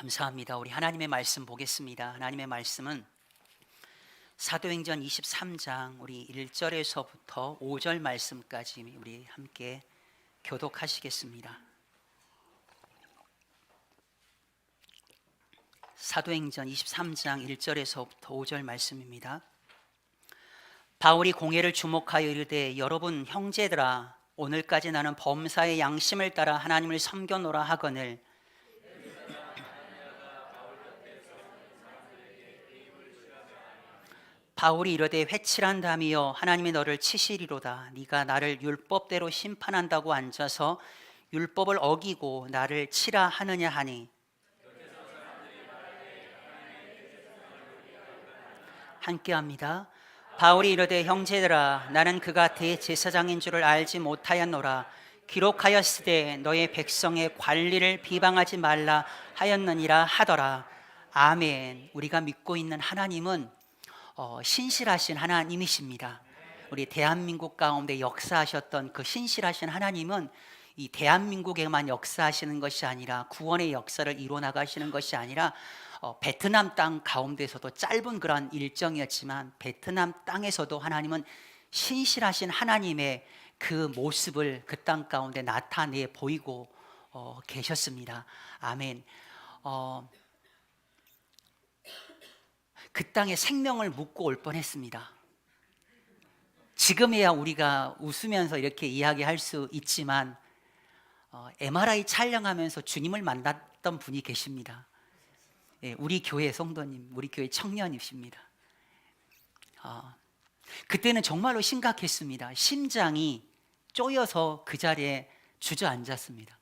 감사합니다. 우리 하나님의 말씀 보겠습니다. 하나님의 말씀은 사도행전 23장 우리 1절에서부터 5절 말씀까지 우리 함께 교독하시겠습니다. 사도행전 23장 1절에서부터 5절 말씀입니다. 바울이 공회를 주목하여 이르되 여러분 형제들아 오늘까지 나는 범사의 양심을 따라 하나님을 섬겨노라 하거늘 바울이 이르되 회칠한다미여 하나님이 너를 치시리로다. 네가 나를 율법대로 심판한다고 앉아서 율법을 어기고 나를 치라 하느냐 하니 함께합니다. 바울이 이르되 형제들아 나는 그가 대제사장인 줄을 알지 못하였노라. 기록하였으되 너의 백성의 관리를 비방하지 말라 하였느니라 하더라. 아멘. 우리가 믿고 있는 하나님은 신실하신 하나님이십니다. 우리 대한민국 가운데 역사하셨던 그 신실하신 하나님은 이 대한민국에만 역사하시는 것이 아니라 구원의 역사를 이뤄나가시는 것이 아니라 베트남 땅 가운데서도 짧은 그런 일정이었지만 베트남 땅에서도 하나님은 신실하신 하나님의 그 모습을 그 땅 가운데 나타내 보이고 계셨습니다. 아멘. 그 땅에 생명을 묻고 올 뻔했습니다. 지금에야 우리가 웃으면서 이렇게 이야기할 수 있지만 MRI 촬영하면서 주님을 만났던 분이 계십니다. 우리 교회 성도님, 우리 교회 청년이십니다. 그때는 정말로 심각했습니다. 심장이 쪼여서 그 자리에 주저앉았습니다.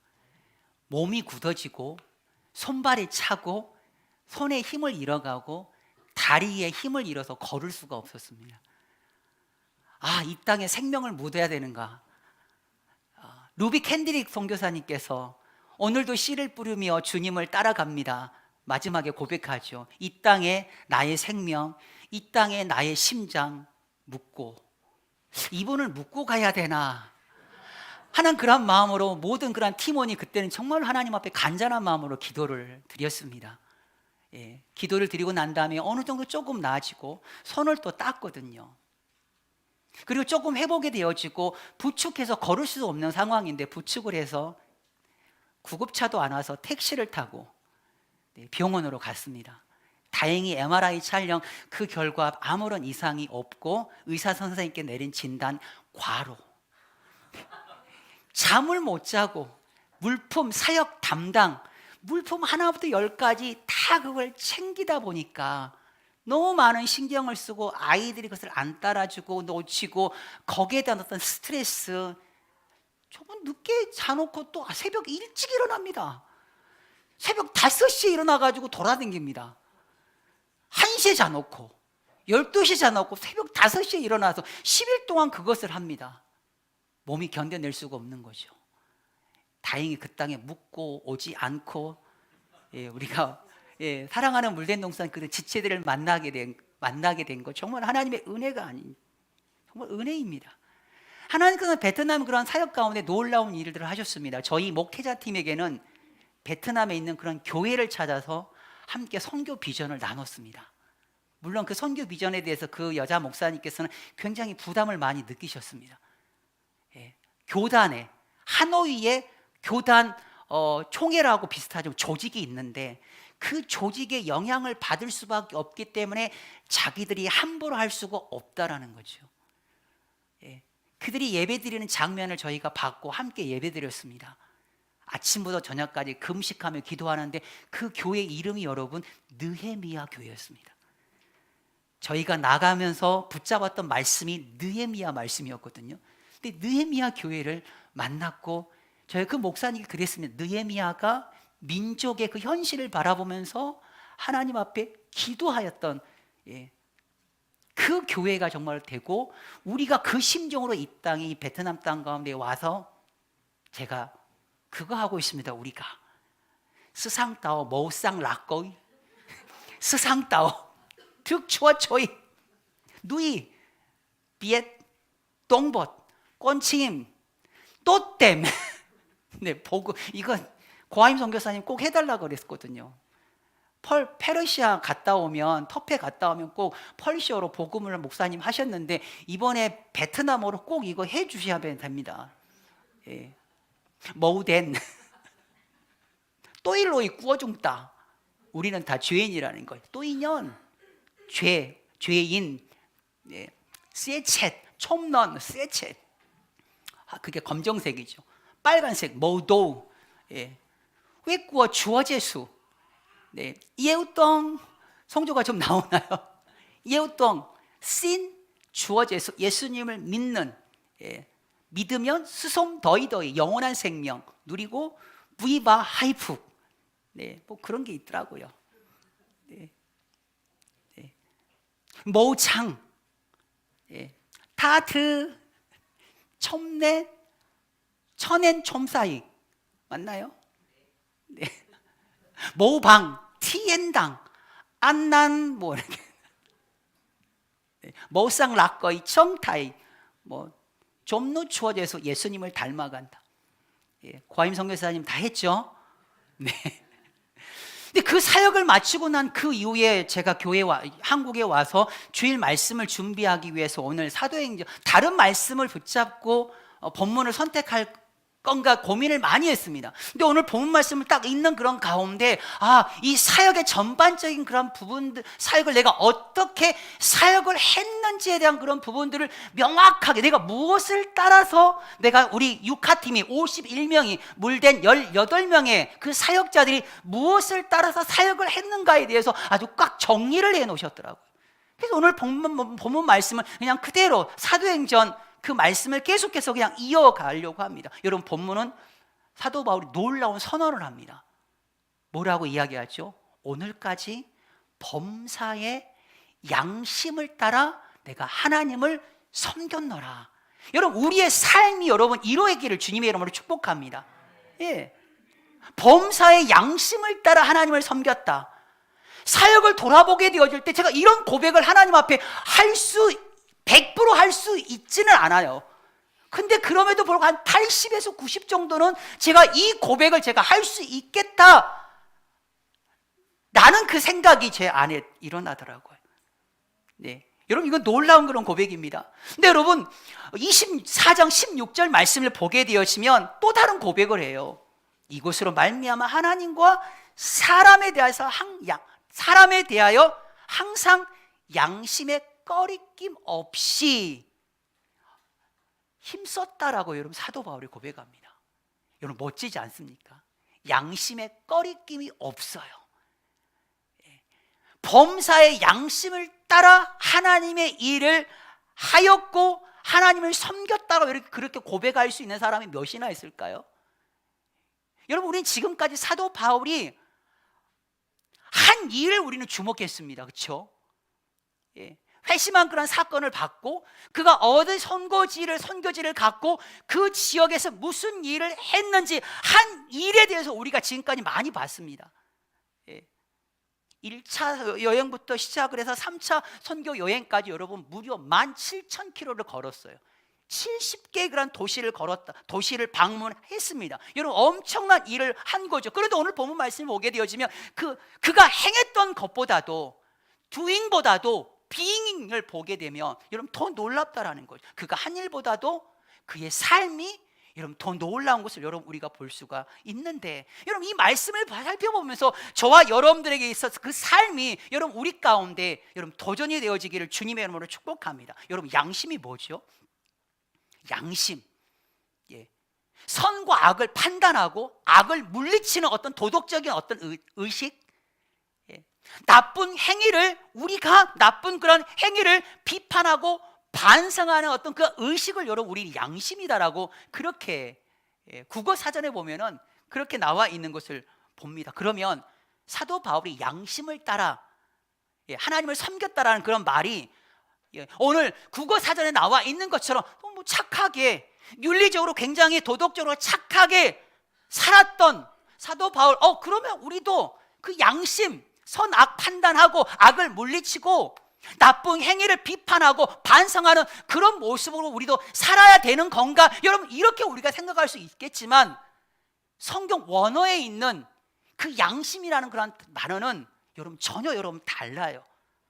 몸이 굳어지고 손발이 차고 손에 힘을 잃어가고 다리에 힘을 잃어서 걸을 수가 없었습니다. 이 땅에 생명을 묻어야 되는가? 루비 캔디릭 선교사님께서 오늘도 씨를 뿌리며 주님을 따라갑니다. 마지막에 고백하죠. 이 땅에 나의 생명, 이 땅에 나의 심장 묻고 이분을 묻고 가야 되나 하는 그런 마음으로 모든 그런 팀원이 그때는 정말 하나님 앞에 간절한 마음으로 기도를 드렸습니다. 기도를 드리고 난 다음에 어느 정도 조금 나아지고 손을 또 땄거든요. 그리고 조금 회복이 되어지고 부축해서 걸을 수 없는 상황인데 부축을 해서 구급차도 안 와서 택시를 타고 병원으로 갔습니다. 다행히 MRI 촬영 그 결과 아무런 이상이 없고 의사 선생님께 내린 진단 과로. 잠을 못 자고 물품 사역 담당 물품 하나부터 10까지 다 그걸 챙기다 보니까 너무 많은 신경을 쓰고 아이들이 그것을 안 따라주고 놓치고 거기에 대한 어떤 스트레스 조금 늦게 자놓고 또 새벽 일찍 일어납니다. 새벽 5시에 일어나가지고 돌아다닙니다. 1시에 자놓고 12시에 자놓고 새벽 5시에 일어나서 10일 동안 그것을 합니다. 몸이 견뎌낼 수가 없는 거죠. 다행히 그 땅에 묵고 오지 않고 우리가 사랑하는 물된동산 그 지체들을 만나게 된 거 정말 하나님의 은혜가 아닌 정말 은혜입니다. 하나님께서는 베트남 그런 사역 가운데 놀라운 일들을 하셨습니다. 저희 목회자 팀에게는 베트남에 있는 그런 교회를 찾아서 함께 선교 비전을 나눴습니다. 물론 그 선교 비전에 대해서 그 여자 목사님께서는 굉장히 부담을 많이 느끼셨습니다. 교단에 하노이에 교단 총회라고 비슷하죠. 조직이 있는데 그 조직의 영향을 받을 수밖에 없기 때문에 자기들이 함부로 할 수가 없다라는 거죠. 그들이 예배드리는 장면을 저희가 봤고 함께 예배드렸습니다. 아침부터 저녁까지 금식하며 기도하는데 그 교회 이름이 여러분 느헤미야 교회였습니다. 저희가 나가면서 붙잡았던 말씀이 느헤미야 말씀이었거든요. 근데 느헤미야 교회를 만났고 저희 그 목사님이 그랬습니다. 느헤미야가 민족의 그 현실을 바라보면서 하나님 앞에 기도하였던 그 교회가 정말 되고 우리가 그 심정으로 이 땅에 이 베트남 땅 가운데 와서 제가 그거 하고 있습니다. 우리가 스상따오 머우상 락거이 스상따오 득초초이 누이 비엣 똥벗 꼰침 또땜 보고 이건 고하임 선교사님 꼭 해달라고 그랬거든요. 페르시아 갔다 오면, 터페 갔다 오면 꼭 펄시어로 복음을 목사님 하셨는데 이번에 베트남어로 꼭 이거 해 주셔야 됩니다. 예. 머우덴 또일로이 꾸어중따. 우리는 다 죄인이라는 거예요. 또이년 죄인. 예. 세쳇 촘넌 세쳇. 그게 검정색이죠. 빨간색 머우도. 예. 왜 꾸어 주어제수. 네. 예우똥 성조가 좀 나오나요? 예우똥 신 주어제수. 예수님을 믿는. 예. 믿으면 스솜 더이더이 영원한 생명 누리고 부이바 하이프. 네, 뭐 그런 게 있더라고요. 네. 네. 모창, 예. 타트, 첨내, 천엔 첨사이 맞나요? 네. 모방, 티엔당, 안난 뭐 이렇게. 네. 모상 락거이 청타이 뭐 좀더 추워져서 예수님을 닮아간다. 예, 고아임 선교사님 다 했죠? 네. 근데 그 사역을 마치고 난 그 이후에 제가 한국에 와서 주일 말씀을 준비하기 위해서 오늘 사도행전 다른 말씀을 붙잡고 본문을 선택할 건가 고민을 많이 했습니다. 근데 오늘 본문 말씀을 딱 읽는 그런 가운데 이 사역의 전반적인 그런 부분들, 사역을 내가 어떻게 사역을 했는지에 대한 그런 부분들을 명확하게 내가 무엇을 따라서 내가 우리 육하팀이 51명이 물된 18명의 그 사역자들이 무엇을 따라서 사역을 했는가에 대해서 아주 꽉 정리를 해 놓으셨더라고요. 그래서 오늘 본문 말씀을 그냥 그대로 사도행전 그 말씀을 계속해서 그냥 이어가려고 합니다. 여러분, 본문은 사도 바울이 놀라운 선언을 합니다. 뭐라고 이야기하죠? 오늘까지 범사의 양심을 따라 내가 하나님을 섬겼노라. 여러분, 우리의 삶이 여러분 이루어지기를 주님의 이름으로 축복합니다. 예. 범사의 양심을 따라 하나님을 섬겼다. 사역을 돌아보게 되어질 때 제가 이런 고백을 하나님 앞에 100% 할 수 있지는 않아요. 근데 그럼에도 불구하고 한 80에서 90 정도는 제가 이 고백을 제가 할 수 있겠다. 나는 그 생각이 제 안에 일어나더라고요. 네. 여러분, 이건 놀라운 그런 고백입니다. 근데 여러분, 24장 16절 말씀을 보게 되시면 또 다른 고백을 해요. 이것으로 말미암아 하나님과 사람에 대하여 항상 양심의 꺼리낌 없이 힘썼다라고 여러분 사도 바울이 고백합니다. 여러분, 멋지지 않습니까? 양심의 꺼리낌이 없어요. 범사의 양심을 따라 하나님의 일을 하였고 하나님을 섬겼다고 그렇게 고백할 수 있는 사람이 몇이나 있을까요? 여러분, 우리는 지금까지 사도 바울이 한 일을 우리는 주목했습니다. 그렇죠? 예. 회심한 그런 사건을 받고 그가 얻은 선교지를 갖고 그 지역에서 무슨 일을 했는지 한 일에 대해서 우리가 지금까지 많이 봤습니다. 1차 여행부터 시작을 해서 3차 선교 여행까지 여러분 무려 17,000km를 걸었어요. 70개의 그런 도시를 방문했습니다. 여러분, 엄청난 일을 한 거죠. 그래도 오늘 본문 말씀을 보게 되어지면 그가 행했던 것보다도 doing보다도 being을 보게 되면 여러분 더 놀랍다라는 거죠. 그가 한 일보다도 그의 삶이 여러분 더 놀라운 것을 여러분 우리가 볼 수가 있는데, 여러분 이 말씀을 살펴보면서 저와 여러분들에게 있어서 그 삶이 여러분 우리 가운데 여러분 도전이 되어지기를 주님의 이름으로 축복합니다. 여러분, 양심이 뭐죠? 양심, 선과 악을 판단하고 악을 물리치는 어떤 도덕적인 어떤 의식, 나쁜 행위를 우리가 나쁜 그런 행위를 비판하고 반성하는 어떤 그 의식을 여러분 우리 양심이다라고 그렇게 국어 사전에 보면은 그렇게 나와 있는 것을 봅니다. 그러면 사도 바울이 양심을 따라 하나님을 섬겼다라는 그런 말이 오늘 국어 사전에 나와 있는 것처럼 너무 착하게 윤리적으로 굉장히 도덕적으로 착하게 살았던 사도 바울, 그러면 우리도 그 양심, 선악 판단하고 악을 물리치고 나쁜 행위를 비판하고 반성하는 그런 모습으로 우리도 살아야 되는 건가? 여러분, 이렇게 우리가 생각할 수 있겠지만 성경 원어에 있는 그 양심이라는 그런 단어는 여러분 전혀 여러분 달라요.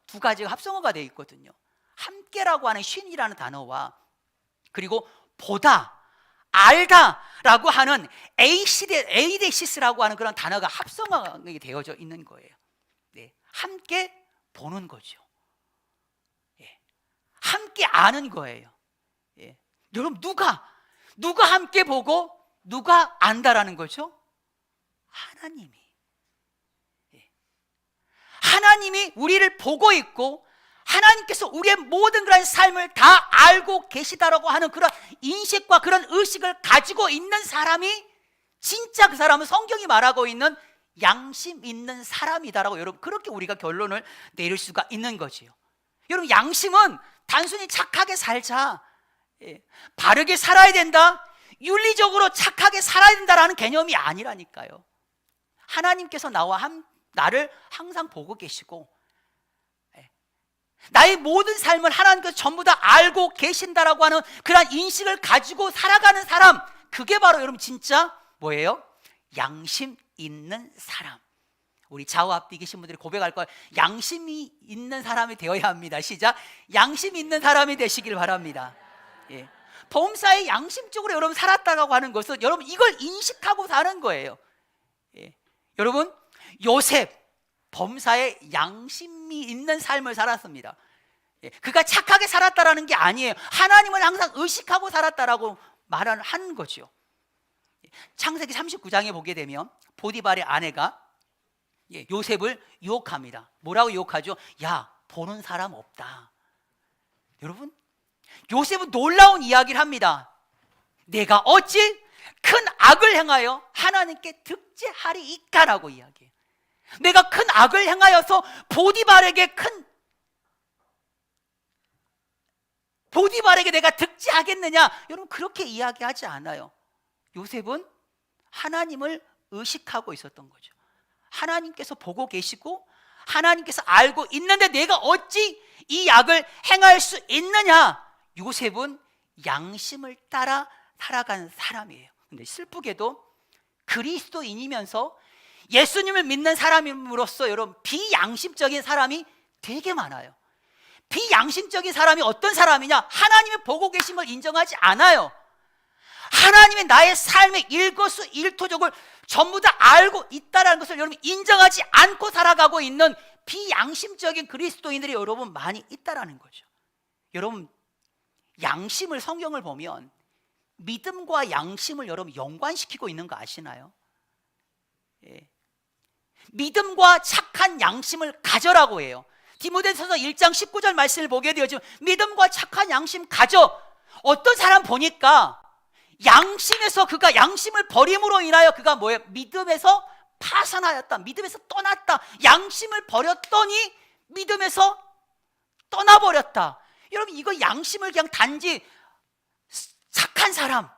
두 가지가 합성어가 되어 있거든요. 함께라고 하는 쉰이라는 단어와 그리고 보다, 알다 라고 하는 에이데시스라고 하는 그런 단어가 합성어가 되어져 있는 거예요. 네, 함께 보는 거죠. 예, 함께 아는 거예요. 예, 여러분 누가 함께 보고 누가 안다라는 거죠? 하나님이. 예, 하나님이 우리를 보고 있고 하나님께서 우리의 모든 그런 삶을 다 알고 계시다라고 하는 그런 인식과 그런 의식을 가지고 있는 사람이 진짜 그 사람은 성경이 말하고 있는 양심 있는 사람이다라고 여러분 그렇게 우리가 결론을 내릴 수가 있는 거지요. 여러분 양심은 단순히 착하게 살자, 바르게 살아야 된다, 윤리적으로 착하게 살아야 된다라는 개념이 아니라니까요. 하나님께서 나를 항상 보고 계시고 나의 모든 삶을 하나님께서 전부 다 알고 계신다라고 하는 그런 인식을 가지고 살아가는 사람, 그게 바로 여러분 진짜 뭐예요? 양심 있는 사람. 우리 좌우 앞뒤 계신 분들이 고백할 거예요. 양심이 있는 사람이 되어야 합니다. 시작. 양심 있는 사람이 되시길 바랍니다. 예. 범사에 양심적으로 여러분 살았다고 하는 것은 여러분 이걸 인식하고 사는 거예요. 예. 여러분 요셉 범사에 양심이 있는 삶을 살았습니다. 예. 그가 착하게 살았다라는 게 아니에요. 하나님을 항상 의식하고 살았다라고 말하는 거죠. 창세기 39장에 보게 되면 보디발의 아내가 요셉을 유혹합니다. 뭐라고 유혹하죠? 야, 보는 사람 없다. 여러분 요셉은 놀라운 이야기를 합니다. 내가 어찌 큰 악을 행하여 하나님께 득죄하리이까라고 이야기해요. 내가 큰 악을 행하여서 보디발에게 내가 득죄하겠느냐? 여러분 그렇게 이야기하지 않아요. 요셉은 하나님을 의식하고 있었던 거죠. 하나님께서 보고 계시고 하나님께서 알고 있는데 내가 어찌 이 악을 행할 수 있느냐? 요셉은 양심을 따라 살아간 사람이에요. 근데 슬프게도 그리스도인이면서 예수님을 믿는 사람으로서 여러분 비양심적인 사람이 되게 많아요. 비양심적인 사람이 어떤 사람이냐? 하나님이 보고 계신 걸 인정하지 않아요. 하나님이 나의 삶의 일거수일투족을 전부 다 알고 있다는 것을 여러분 인정하지 않고 살아가고 있는 비양심적인 그리스도인들이 여러분 많이 있다는 거죠. 여러분 양심을 성경을 보면 믿음과 양심을 여러분 연관시키고 있는 거 아시나요? 예. 믿음과 착한 양심을 가져라고 해요. 디모데전서 1장 19절 말씀을 보게 되어지면 믿음과 착한 양심 가져. 어떤 사람 보니까 양심에서 그가 양심을 버림으로 인하여 그가 뭐예요? 믿음에서 파산하였다. 믿음에서 떠났다. 양심을 버렸더니 믿음에서 떠나버렸다. 여러분 이거 양심을 그냥 단지 착한 사람,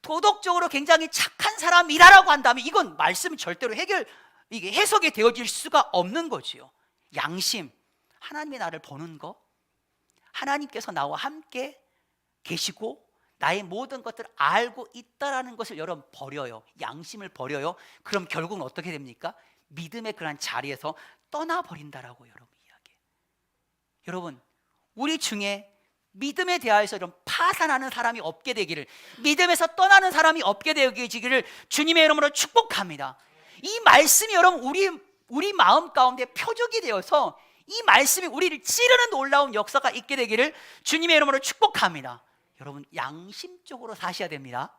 도덕적으로 굉장히 착한 사람이라고 한다면 이건 말씀이 절대로 이게 해석이 되어질 수가 없는 거지요. 양심, 하나님이 나를 보는 거, 하나님께서 나와 함께 계시고 나의 모든 것들을 알고 있다라는 것을 여러분 버려요. 양심을 버려요. 그럼 결국은 어떻게 됩니까? 믿음의 그런 자리에서 떠나버린다라고 여러분 이야기해요. 여러분 우리 중에 믿음에 대하여서 이런 파산하는 사람이 없게 되기를, 믿음에서 떠나는 사람이 없게 되기를 주님의 이름으로 축복합니다. 이 말씀이 여러분 우리 마음 가운데 표적이 되어서 이 말씀이 우리를 찌르는 놀라운 역사가 있게 되기를 주님의 이름으로 축복합니다. 여러분 양심적으로 사셔야 됩니다.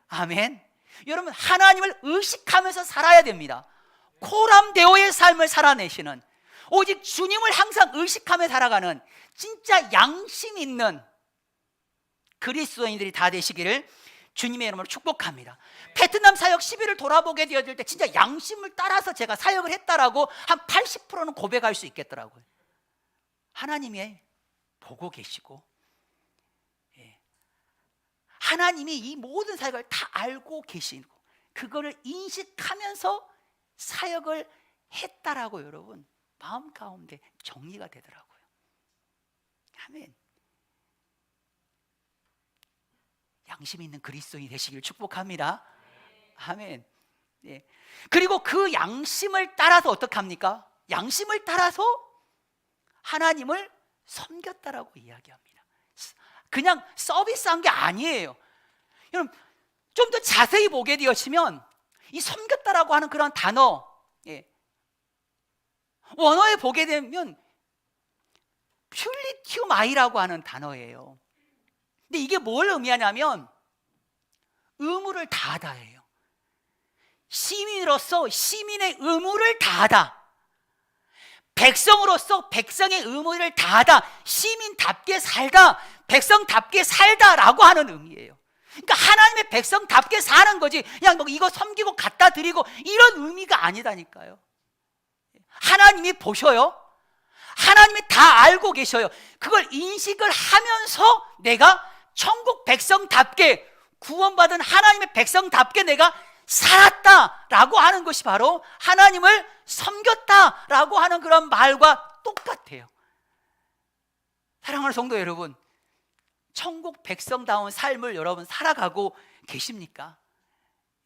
아멘. 여러분 하나님을 의식하면서 살아야 됩니다. 코람데오의 삶을 살아내시는, 오직 주님을 항상 의식하며 살아가는 진짜 양심 있는 그리스도인들이 다 되시기를 주님의 이름으로 축복합니다. 베트남 사역 10일을 돌아보게 되어질 때 진짜 양심을 따라서 제가 사역을 했다라고 한 80%는 고백할 수 있겠더라고요. 하나님이 보고 계시고 하나님이 이 모든 사역을 다 알고 계시고 그거를 인식하면서 사역을 했다라고 여러분 마음 가운데 정리가 되더라고요. 아멘. 양심 있는 그리스도인이 되시길 축복합니다. 아멘. 예. 그리고 그 양심을 따라서 어떻게 합니까? 양심을 따라서 하나님을 섬겼다라고 이야기합니다. 그냥 서비스한 게 아니에요. 여러분, 좀 더 자세히 보게 되시면 이 섬겼다라고 하는 그런 단어, 예, 원어에 보게 되면 퓰리티우마이라고 하는 단어예요. 근데 이게 뭘 의미하냐면 의무를 다하다예요. 시민으로서 시민의 의무를 다하다, 백성으로서 백성의 의무를 다하다, 시민답게 살다, 백성답게 살다라고 하는 의미예요. 그러니까 하나님의 백성답게 사는 거지 그냥 뭐 이거 섬기고 갖다 드리고 이런 의미가 아니다니까요. 하나님이 보셔요. 하나님이 다 알고 계셔요. 그걸 인식을 하면서 내가 천국 백성답게, 구원받은 하나님의 백성답게 내가 살았다라고 하는 것이 바로 하나님을 섬겼다라고 하는 그런 말과 똑같아요. 사랑하는 성도 여러분, 천국 백성다운 삶을 여러분 살아가고 계십니까?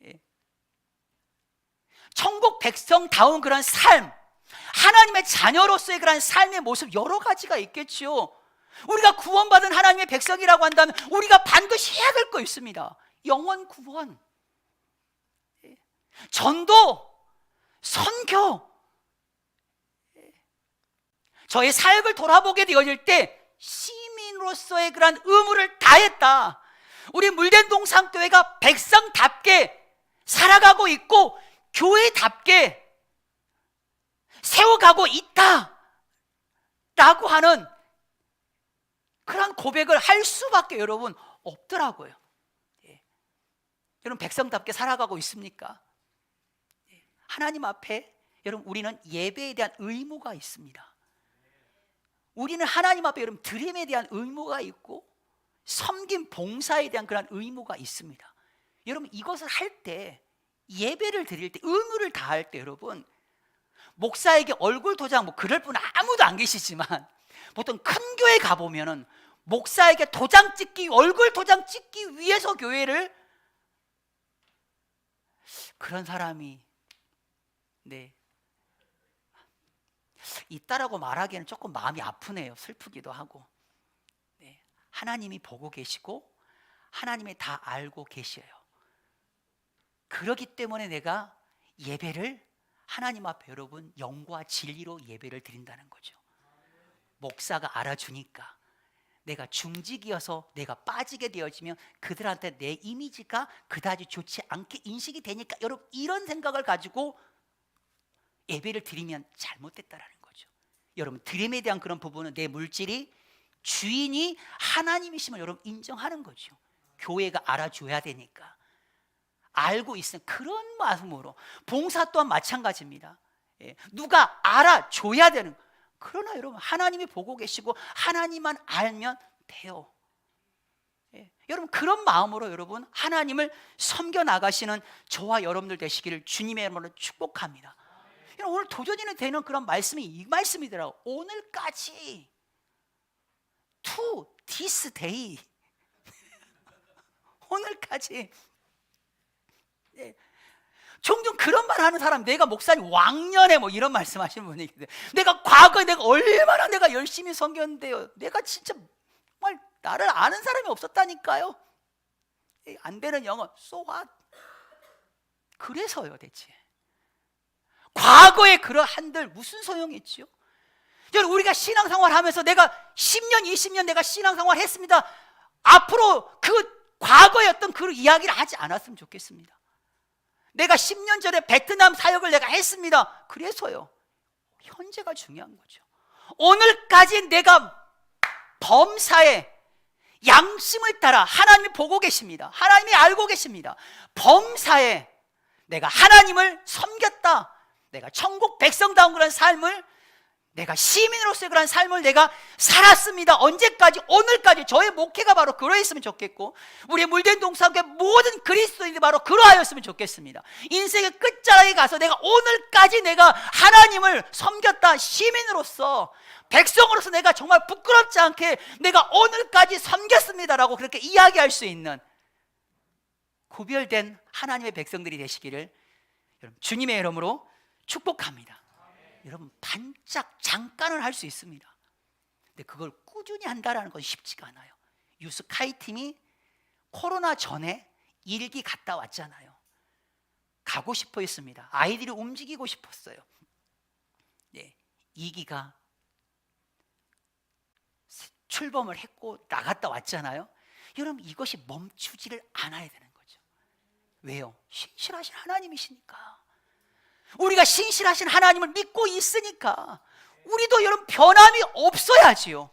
예. 천국 백성다운 그런 삶, 하나님의 자녀로서의 그런 삶의 모습 여러 가지가 있겠죠. 우리가 구원받은 하나님의 백성이라고 한다면 우리가 반드시 해야 될 거 있습니다. 영혼 구원, 전도, 선교. 저의 삶을 돌아보게 되어질 때 시민으로서의 그런 의무를 다했다. 우리 물된 동산교회가 백성답게 살아가고 있고 교회답게 세워가고 있다 라고 하는 그런 고백을 할 수밖에 여러분 없더라고요. 예. 여러분, 백성답게 살아가고 있습니까? 예. 하나님 앞에 여러분, 우리는 예배에 대한 의무가 있습니다. 우리는 하나님 앞에 여러분 드림에 대한 의무가 있고 섬김 봉사에 대한 그런 의무가 있습니다. 여러분, 이것을 할 때, 예배를 드릴 때, 의무를 다할 때 여러분, 목사에게 얼굴 도장, 뭐 그럴 분 아무도 안 계시지만 보통 큰 교회 가보면은 목사에게 도장 찍기, 얼굴 도장 찍기 위해서 교회를, 그런 사람이 있다라고 말하기에는 조금 마음이 아프네요. 슬프기도 하고. 하나님이 보고 계시고 하나님이 다 알고 계셔요. 그렇기 때문에 내가 예배를 하나님 앞에 여러분 영과 진리로 예배를 드린다는 거죠. 목사가 알아주니까, 내가 중직이어서 내가 빠지게 되어지면 그들한테 내 이미지가 그다지 좋지 않게 인식이 되니까, 여러분 이런 생각을 가지고 예배를 드리면 잘못됐다라는 거죠. 여러분, 드림에 대한 그런 부분은 내 물질이 주인이 하나님이심을 여러분 인정하는 거죠. 교회가 알아줘야 되니까. 알고 있으면 그런 마음으로, 봉사 또한 마찬가지입니다. 예, 누가 알아줘야 되는. 그러나 여러분, 하나님이 보고 계시고 하나님만 알면 돼요. 예, 여러분 그런 마음으로 여러분 하나님을 섬겨 나가시는 저와 여러분들 되시기를 주님의 이름으로 축복합니다. 여러분, 오늘 도전이 되는 그런 말씀이 이 말씀이더라고요. 오늘까지, to this day. 오늘까지. 네. 종종 그런 말 하는 사람, 내가 목사님 왕년에 뭐 이런 말씀 하시는 분이 있는데, 내가 과거에 내가 얼마나 내가 열심히 섬겼는데요, 내가 진짜 정말 나를 아는 사람이 없었다니까요. 안 되는 영어, so what? 그래서요, 대체 과거에 그러한들 무슨 소용이 있죠? 여러분, 우리가 신앙생활 하면서 내가 10년, 20년 내가 신앙생활 했습니다. 앞으로 그 과거의 어떤 그 이야기를 하지 않았으면 좋겠습니다. 내가 10년 전에 베트남 사역을 내가 했습니다. 그래서요, 현재가 중요한 거죠. 오늘까지 내가 범사에 양심을 따라, 하나님이 보고 계십니다. 하나님이 알고 계십니다. 범사에 내가 하나님을 섬겼다. 내가 천국 백성다운 그런 삶을, 내가 시민으로서의 그런 삶을 내가 살았습니다. 언제까지? 오늘까지. 저의 목회가 바로 그러했으면 좋겠고, 우리 물된 동산교회 모든 그리스도인들이 바로 그러하였으면 좋겠습니다. 인생의 끝자락에 가서 내가 오늘까지 내가 하나님을 섬겼다. 시민으로서, 백성으로서 내가 정말 부끄럽지 않게 내가 오늘까지 섬겼습니다라고 그렇게 이야기할 수 있는 구별된 하나님의 백성들이 되시기를 여러분 주님의 이름으로 축복합니다. 여러분 반짝 잠깐은 할 수 있습니다. 근데 그걸 꾸준히 한다는 건 쉽지가 않아요. 유스카이 팀이 코로나 전에 일기 갔다 왔잖아요. 가고 싶어 했습니다. 아이들이 움직이고 싶었어요. 네, 2기가 출범을 했고 나갔다 왔잖아요. 여러분 이것이 멈추지를 않아야 되는 거죠. 왜요? 신실하신 하나님이시니까. 우리가 신실하신 하나님을 믿고 있으니까 우리도 여러분 변함이 없어야지요.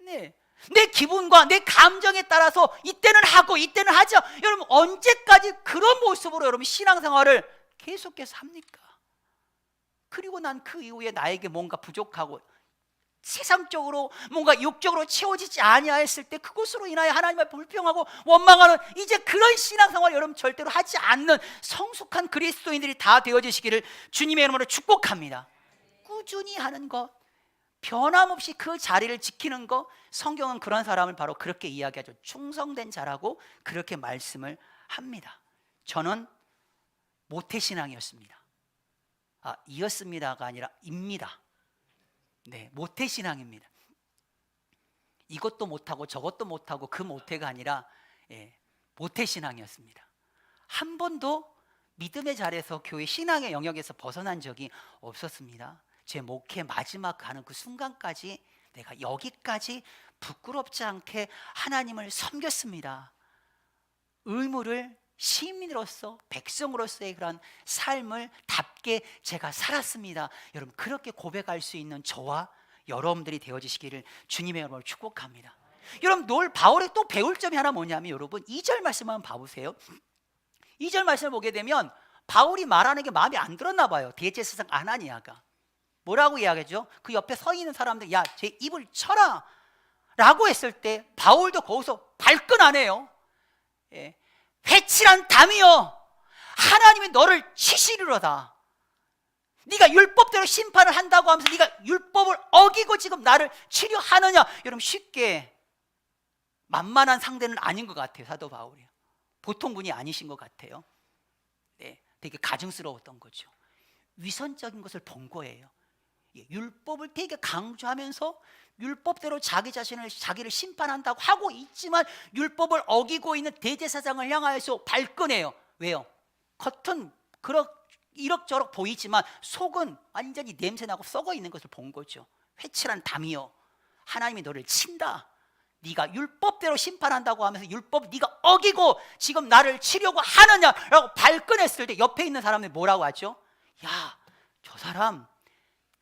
네. 내 기분과 내 감정에 따라서 이때는 하고 이때는 하죠. 여러분 언제까지 그런 모습으로 여러분 신앙생활을 계속해서 합니까? 그리고 난 그 이후에 나에게 뭔가 부족하고 세상적으로 뭔가 육적으로 채워지지 아니하였을 때 그것으로 인하여 하나님을 불평하고 원망하는 이제 그런 신앙생활 여러분 절대로 하지 않는 성숙한 그리스도인들이 다 되어지시기를 주님의 이름으로 축복합니다. 꾸준히 하는 것, 변함없이 그 자리를 지키는 것, 성경은 그런 사람을 바로 그렇게 이야기하죠. 충성된 자라고 그렇게 말씀을 합니다. 저는 모태신앙이었습니다. 이었습니다가 아니라 입니다. 네, 모태신앙입니다. 이것도 못하고 저것도 못하고 그 모태가 아니라 모태신앙이었습니다. 한 번도 믿음의 자리에서 교회 신앙의 영역에서 벗어난 적이 없었습니다. 제 목회 마지막 가는 그 순간까지 내가 여기까지 부끄럽지 않게 하나님을 섬겼습니다. 의무를 시민으로서 백성으로서의 그런 삶을 답게 제가 살았습니다. 여러분 그렇게 고백할 수 있는 저와 여러분들이 되어지시기를 주님의 이름으로 축복합니다. 여러분 늘 바울이 또 배울 점이 하나 뭐냐면 여러분 2절 말씀 한번 봐보세요. 2절 말씀을 보게 되면 바울이 말하는 게 마음에 안 들었나 봐요. 대제사장 아나니아가 뭐라고 이야기하죠? 그 옆에 서 있는 사람들 야 제 입을 쳐라 라고 했을 때 바울도 거기서 발끈하네요. 회칠한 담이여 하나님이 너를 치시리로다. 네가 율법대로 심판을 한다고 하면서 네가 율법을 어기고 지금 나를 치료하느냐. 여러분 쉽게 만만한 상대는 아닌 것 같아요. 사도 바울이 보통 분이 아니신 것 같아요. 네, 되게 가증스러웠던 거죠. 위선적인 것을 본 거예요. 율법을 되게 강조하면서 율법대로 자기를 심판한다고 하고 있지만 율법을 어기고 있는 대제사장을 향하여서 발끈해요. 왜요? 겉은 이럭저럭 보이지만 속은 완전히 냄새나고 썩어 있는 것을 본 거죠. 회칠한 담이여 하나님이 너를 친다. 네가 율법대로 심판한다고 하면서 율법 네가 어기고 지금 나를 치려고 하느냐라고 발끈했을 때 옆에 있는 사람들이 뭐라고 하죠? 야, 저 사람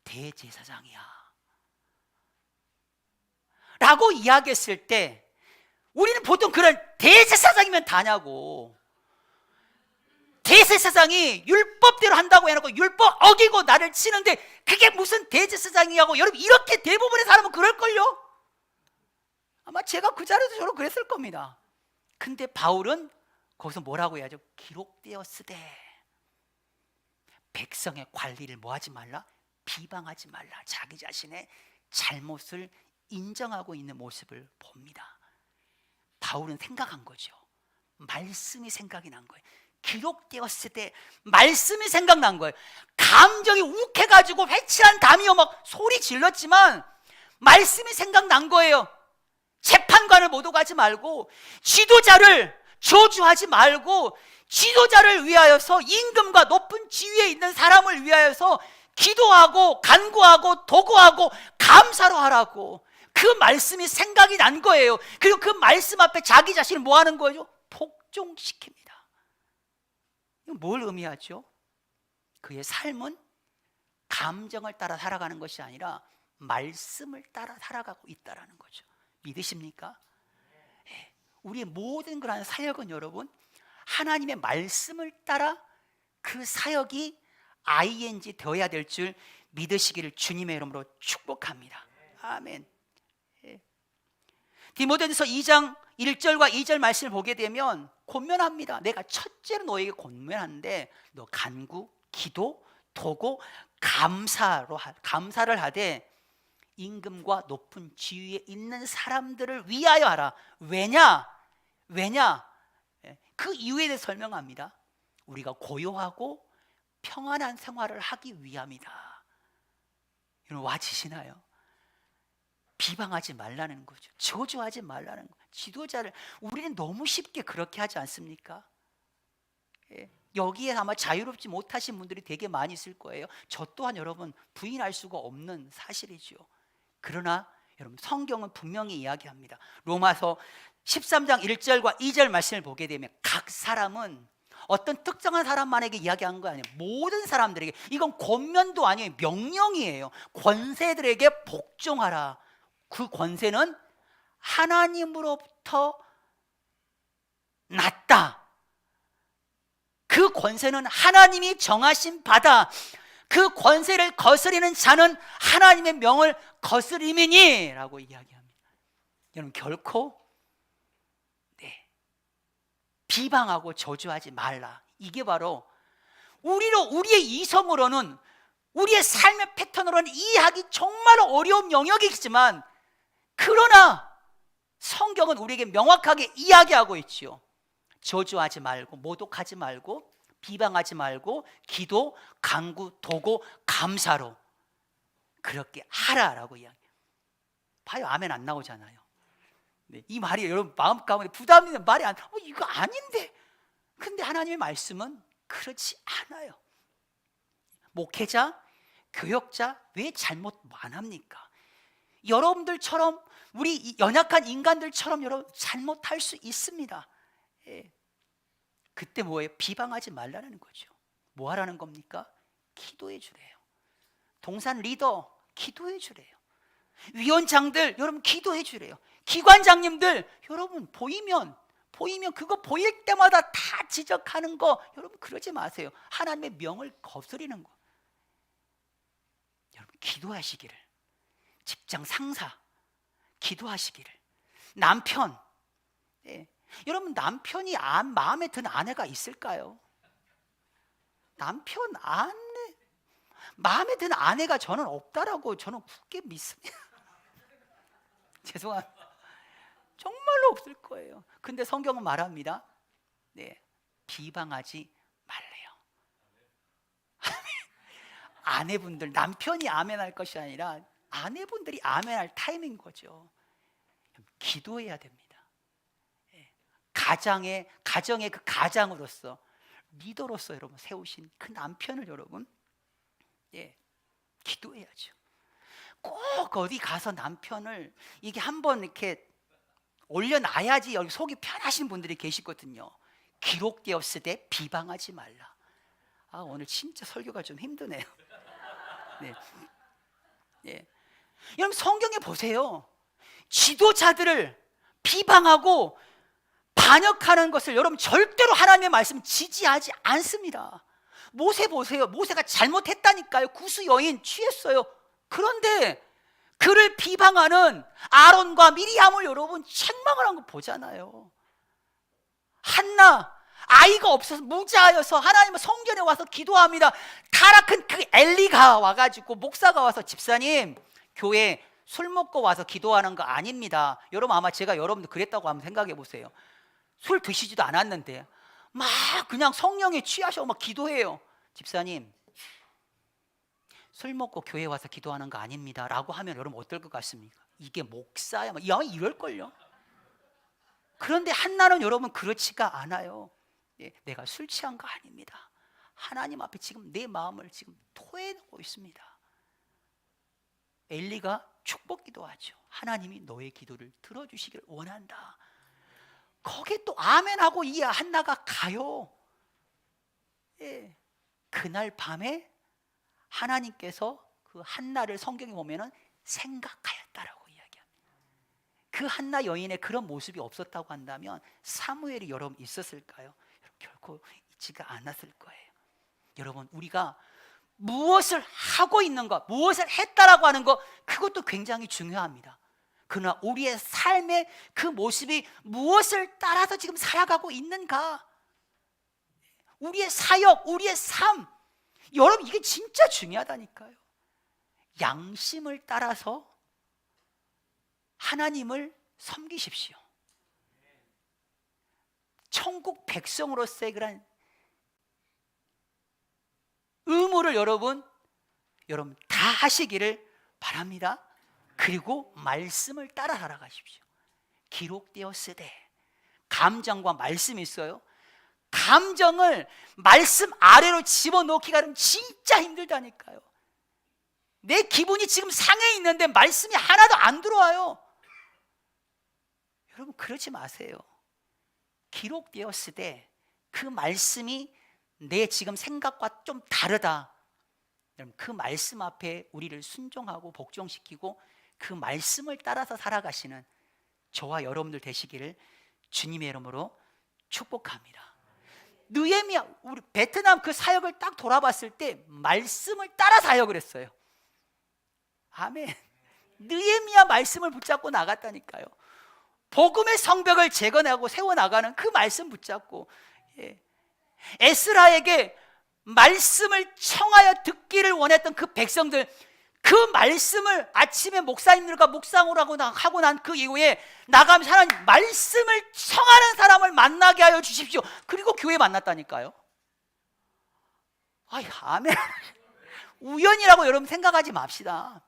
대제사장이야 라고 이야기했을 때 우리는 보통 그런 대제사장이면 다냐고, 대제사장이 율법대로 한다고 해놓고 율법 어기고 나를 치는데 그게 무슨 대제사장이냐고. 여러분 이렇게 대부분의 사람은 그럴걸요. 아마 제가 그 자리에도 저로 그랬을 겁니다. 근데 바울은 거기서 뭐라고 해야죠? 기록되었으되 백성의 관리를 뭐하지 말라? 비방하지 말라. 자기 자신의 잘못을 인정하고 있는 모습을 봅니다. 바울은 생각한 거죠. 말씀이 생각이 난 거예요. 기록되었을 때 말씀이 생각난 거예요. 감정이 욱해가지고 회칠한 담이여 막 소리 질렀지만 말씀이 생각난 거예요. 재판관을 모독하지 말고 지도자를 저주하지 말고 지도자를 위하여서 임금과 높은 지위에 있는 사람을 위하여서 기도하고 간구하고 도구하고 감사로 하라고. 그 말씀이 생각이 난 거예요. 그리고 그 말씀 앞에 자기 자신을 뭐 하는 거죠? 복종시킵니다. 이건 뭘 의미하죠? 그의 삶은 감정을 따라 살아가는 것이 아니라 말씀을 따라 살아가고 있다는 거죠. 믿으십니까? 우리의 모든 그런 사역은 여러분 하나님의 말씀을 따라 그 사역이 ing 되어야 될 줄 믿으시기를 주님의 이름으로 축복합니다. 아멘. 디모데전서 2장 1절과 2절 말씀을 보게 되면 권면합니다. 내가 첫째로 너에게 권면하는데 너 간구, 기도, 도고, 감사를 하되 임금과 높은 지위에 있는 사람들을 위하여 하라. 왜냐? 그 이유에 대해 설명합니다. 우리가 고요하고 평안한 생활을 하기 위함이다. 여러분 와지시나요? 비방하지 말라는 거죠. 저주하지 말라는 거죠. 지도자를 우리는 너무 쉽게 그렇게 하지 않습니까? 예. 여기에 아마 자유롭지 못하신 분들이 되게 많이 있을 거예요. 저 또한 여러분 부인할 수가 없는 사실이죠. 그러나 여러분 성경은 분명히 이야기합니다. 로마서 13장 1절과 2절 말씀을 보게 되면 각 사람은 어떤 특정한 사람만에게 이야기한 거 아니에요. 모든 사람들에게. 이건 권면도 아니에요. 명령이에요. 권세들에게 복종하라. 그 권세는 하나님으로부터 났다. 그 권세는 하나님이 정하신 바다. 그 권세를 거스리는 자는 하나님의 명을 거스림이니 라고 이야기합니다. 여러분 결코 비방하고 저주하지 말라. 이게 바로 우리의 이성으로는, 우리의 삶의 패턴으로는 이해하기 정말 어려운 영역이지만, 그러나 성경은 우리에게 명확하게 이야기하고 있지요. 저주하지 말고, 모독하지 말고, 비방하지 말고, 기도, 간구, 도고, 감사로 그렇게 하라라고 이야기해요. 봐요, 아멘 안 나오잖아요. 네, 이 말이 여러분 마음 가운데 부담 있는 말이 이거 아닌데. 근데 하나님의 말씀은 그렇지 않아요. 목회자, 교역자 왜 잘못 안 합니까? 여러분들처럼, 우리 연약한 인간들처럼 여러분 잘못할 수 있습니다. 예. 그때 뭐예요? 비방하지 말라는 거죠. 뭐 하라는 겁니까? 기도해 주래요. 동산 리더 기도해 주래요. 위원장들 여러분 기도해 주래요. 기관장님들 여러분 보이면 그거 보일 때마다 다 지적하는 거 여러분 그러지 마세요. 하나님의 명을 거스리는 거. 여러분 기도하시기를. 직장 상사 기도하시기를. 남편, 여러분 남편이 마음에 든 아내가 있을까요? 남편 마음에 드는 아내가 저는 없다라고 저는 굳게 믿습니다. 죄송합니다. 정말로 없을 거예요. 근데 성경은 말합니다. 비방하지 말래요. 아내분들, 남편이 아멘할 것이 아니라 아내분들이 아멘할 타임인 거죠. 기도해야 됩니다. 가정의 그 가장으로서, 리더로서 여러분 세우신 그 남편을 여러분 기도해야죠. 꼭 어디 가서 남편을 이게 한번 이렇게 올려놔야지 여기 속이 편하신 분들이 계시거든요. 기록되었을 때 비방하지 말라. 오늘 진짜 설교가 좀 힘드네요. 여러분 성경에 보세요. 지도자들을 비방하고 반역하는 것을 여러분 절대로 하나님의 말씀 지지하지 않습니다. 모세 보세요. 모세가 잘못했다니까요. 구스 여인 취했어요. 그런데 그를 비방하는 아론과 미리암을 여러분 책망을 한 거 보잖아요. 한나 아이가 없어서 무자여서 하나님은 성전에 와서 기도합니다. 타락한 그 엘리가 와가지고, 목사가 와서 집사님 교회 술 먹고 와서 기도하는 거 아닙니다. 여러분 아마 제가 여러분들 그랬다고 한번 생각해 보세요. 술 드시지도 않았는데 막 그냥 성령에 취하셔 막 기도해요. 집사님 술 먹고 교회 와서 기도하는 거 아닙니다 라고 하면 여러분 어떨 것 같습니까? 이게 목사야 막 이럴걸요. 그런데 한나는 여러분 그렇지가 않아요. 내가 술 취한 거 아닙니다. 하나님 앞에 지금 내 마음을 지금 토해놓고 있습니다. 엘리가 축복 기도하죠. 하나님이 너의 기도를 들어주시길 원한다. 거기에 또 아멘하고 이 한나가 가요. 그날 밤에 하나님께서 그 한나를 성경에 보면은 생각하였다라고 이야기합니다. 그 한나 여인의 그런 모습이 없었다고 한다면 사무엘이 여러분 있었을까요? 결코 있지가 않았을 거예요. 여러분 우리가 무엇을 하고 있는 것, 무엇을 했다라고 하는 것, 그것도 굉장히 중요합니다. 그러나 우리의 삶의 그 모습이 무엇을 따라서 지금 살아가고 있는가, 우리의 사역, 우리의 삶, 여러분 이게 진짜 중요하다니까요. 양심을 따라서 하나님을 섬기십시오. 천국 백성으로서의 그런 의무를 여러분 다 하시기를 바랍니다. 그리고 말씀을 따라 살아가십시오. 기록되었으되. 감정과 말씀이 있어요. 감정을 말씀 아래로 집어넣기가 진짜 힘들다니까요. 내 기분이 지금 상해 있는데 말씀이 하나도 안 들어와요. 여러분 그러지 마세요. 기록되었으되 그 말씀이 내 지금 생각과 좀 다르다. 여러분 그 말씀 앞에 우리를 순종하고 복종시키고 그 말씀을 따라서 살아가시는 저와 여러분들 되시기를 주님의 이름으로 축복합니다. 느헤미야, 우리 베트남 그 사역을 딱 돌아봤을 때 말씀을 따라 사역을 했어요. 아멘. 느헤미야 말씀을 붙잡고 나갔다니까요. 복음의 성벽을 재건하고 세워나가는 그 말씀 붙잡고, 에스라에게 말씀을 청하여 듣기를 원했던 그 백성들, 그 말씀을 아침에 목사님들과 묵상을 하고 난 그 이후에 나가면서 하나님 말씀을 청하는 사람을 만나게 하여 주십시오. 그리고 교회 만났다니까요. 아멘. 우연이라고 여러분 생각하지 맙시다.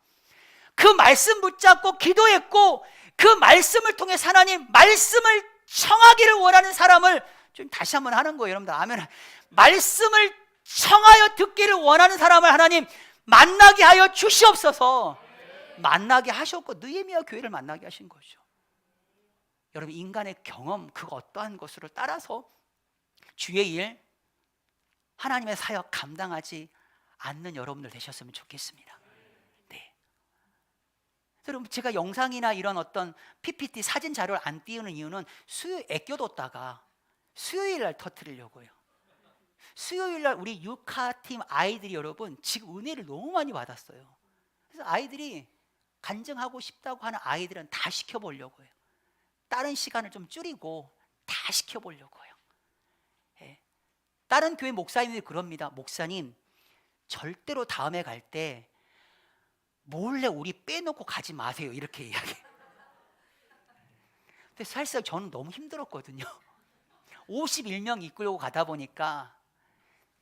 그 말씀 붙잡고 기도했고 그 말씀을 통해 하나님 말씀을 청하기를 원하는 사람을 좀 다시 한번 하는 거예요. 여러분들 아멘. 말씀을 청하여 듣기를 원하는 사람을 하나님 만나게 하여 주시옵소서. 만나게 하셨고 느헤미야 교회를 만나게 하신 거죠. 여러분 인간의 경험 그 어떠한 것으로 따라서 주의 일 하나님의 사역 감당하지 않는 여러분들 되셨으면 좋겠습니다. 네. 여러분 제가 영상이나 이런 어떤 PPT 사진 자료를 안 띄우는 이유는 수요일 아껴뒀다가 수요일 날 터뜨리려고요. 수요일 날 우리 유카팀 아이들이 여러분 지금 은혜를 너무 많이 받았어요. 그래서 아이들이 간증하고 싶다고 하는 아이들은 다 시켜보려고요. 다른 시간을 좀 줄이고 다 시켜보려고요. 예. 다른 교회 목사님들이 그럽니다. 목사님 절대로 다음에 갈 때 몰래 우리 빼놓고 가지 마세요. 이렇게 이야기해요. 근데 사실상 저는 너무 힘들었거든요. 51명 이끌고 가다 보니까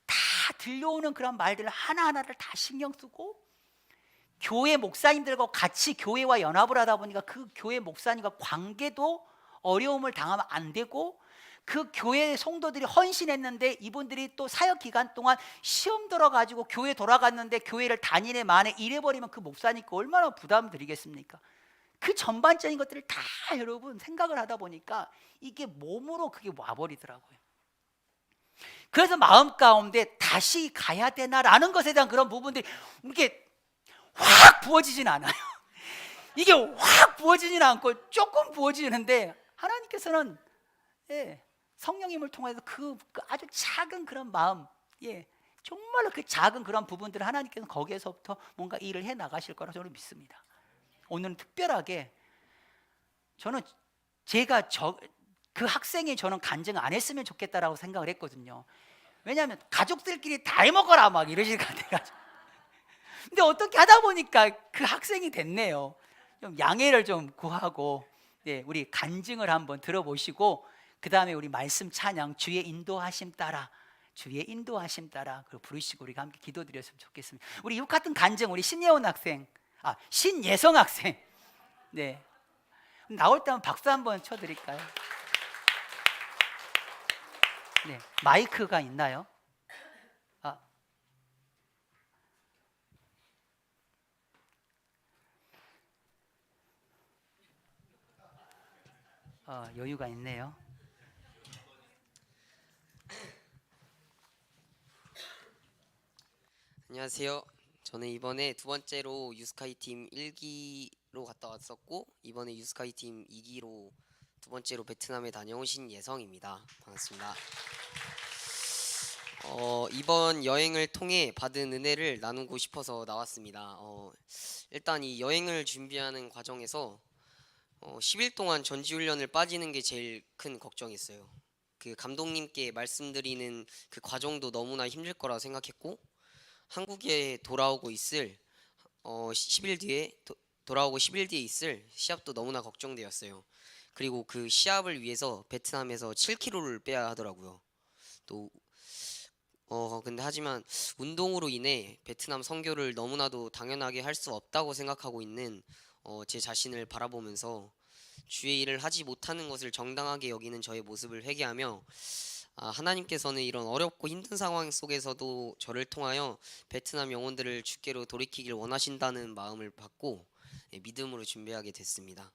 다 들려오는 그런 말들을 하나하나를 다 신경 쓰고 교회 목사님들과 같이 교회와 연합을 하다 보니까 그 교회 목사님과 관계도 어려움을 당하면 안 되고 그 교회 성도들이 헌신했는데 이분들이 또 사역 기간 동안 시험 들어가지고 교회 돌아갔는데 교회를 단일에 만에 이래버리면 그 목사님께 얼마나 부담 드리겠습니까? 그 전반적인 것들을 다 여러분 생각을 하다 보니까 이게 몸으로 그게 와버리더라고요. 그래서 마음 가운데 다시 가야 되나라는 것에 대한 그런 부분들이 이게 확 부어지진 않아요. 이게 확 부어지진 않고 조금 부어지는데 하나님께서는 성령님을 통해서 그 아주 작은 그런 마음, 정말로 그 작은 그런 부분들을 하나님께서 거기에서부터 뭔가 일을 해 나가실 거라고 저는 믿습니다. 오늘은 특별하게 저는 제가 그 학생이 저는 간증 안 했으면 좋겠다라고 생각을 했거든요. 왜냐하면 가족들끼리 다 해먹어라 막 이러실 것 같아가지고. 근데 어떻게 하다 보니까 그 학생이 됐네요. 좀 양해를 좀 구하고 우리 간증을 한번 들어보시고 그 다음에 우리 말씀 찬양 주의 인도하심 따라 주의 인도하심 따라 그리고 부르시고 우리가 함께 기도드렸으면 좋겠습니다. 우리 육 같은 간증 우리 신예원 학생 신예성 학생 나올 때면 박수 한번 쳐드릴까요? 마이크가 있나요? 여유가 있네요. 안녕하세요. 저는 이번에 두 번째로 유스카이 팀 1기로 갔다 왔었고 이번에 유스카이 팀 2기로 두 번째로 베트남에 다녀온 신예성입니다. 반갑습니다. 이번 여행을 통해 받은 은혜를 나누고 싶어서 나왔습니다. 일단 이 여행을 준비하는 과정에서 10일 동안 전지훈련을 빠지는 게 제일 큰 걱정이었어요. 그 감독님께 말씀드리는 그 과정도 너무나 힘들 거라 생각했고 한국에 돌아오고 있을 10일 뒤에 돌아오고 10일 뒤에 있을 시합도 너무나 걱정되었어요. 그리고 그 시합을 위해서 베트남에서 7kg를 빼야 하더라고요. 또 근데 하지만 운동으로 인해 베트남 선교를 너무나도 당연하게 할 수 없다고 생각하고 있는 제 자신을 바라보면서 주의 일을 하지 못하는 것을 정당하게 여기는 저의 모습을 회개하며 하나님께서는 이런 어렵고 힘든 상황 속에서도 저를 통하여 베트남 영혼들을 주께로 돌이키길 원하신다는 마음을 받고 믿음으로 준비하게 됐습니다.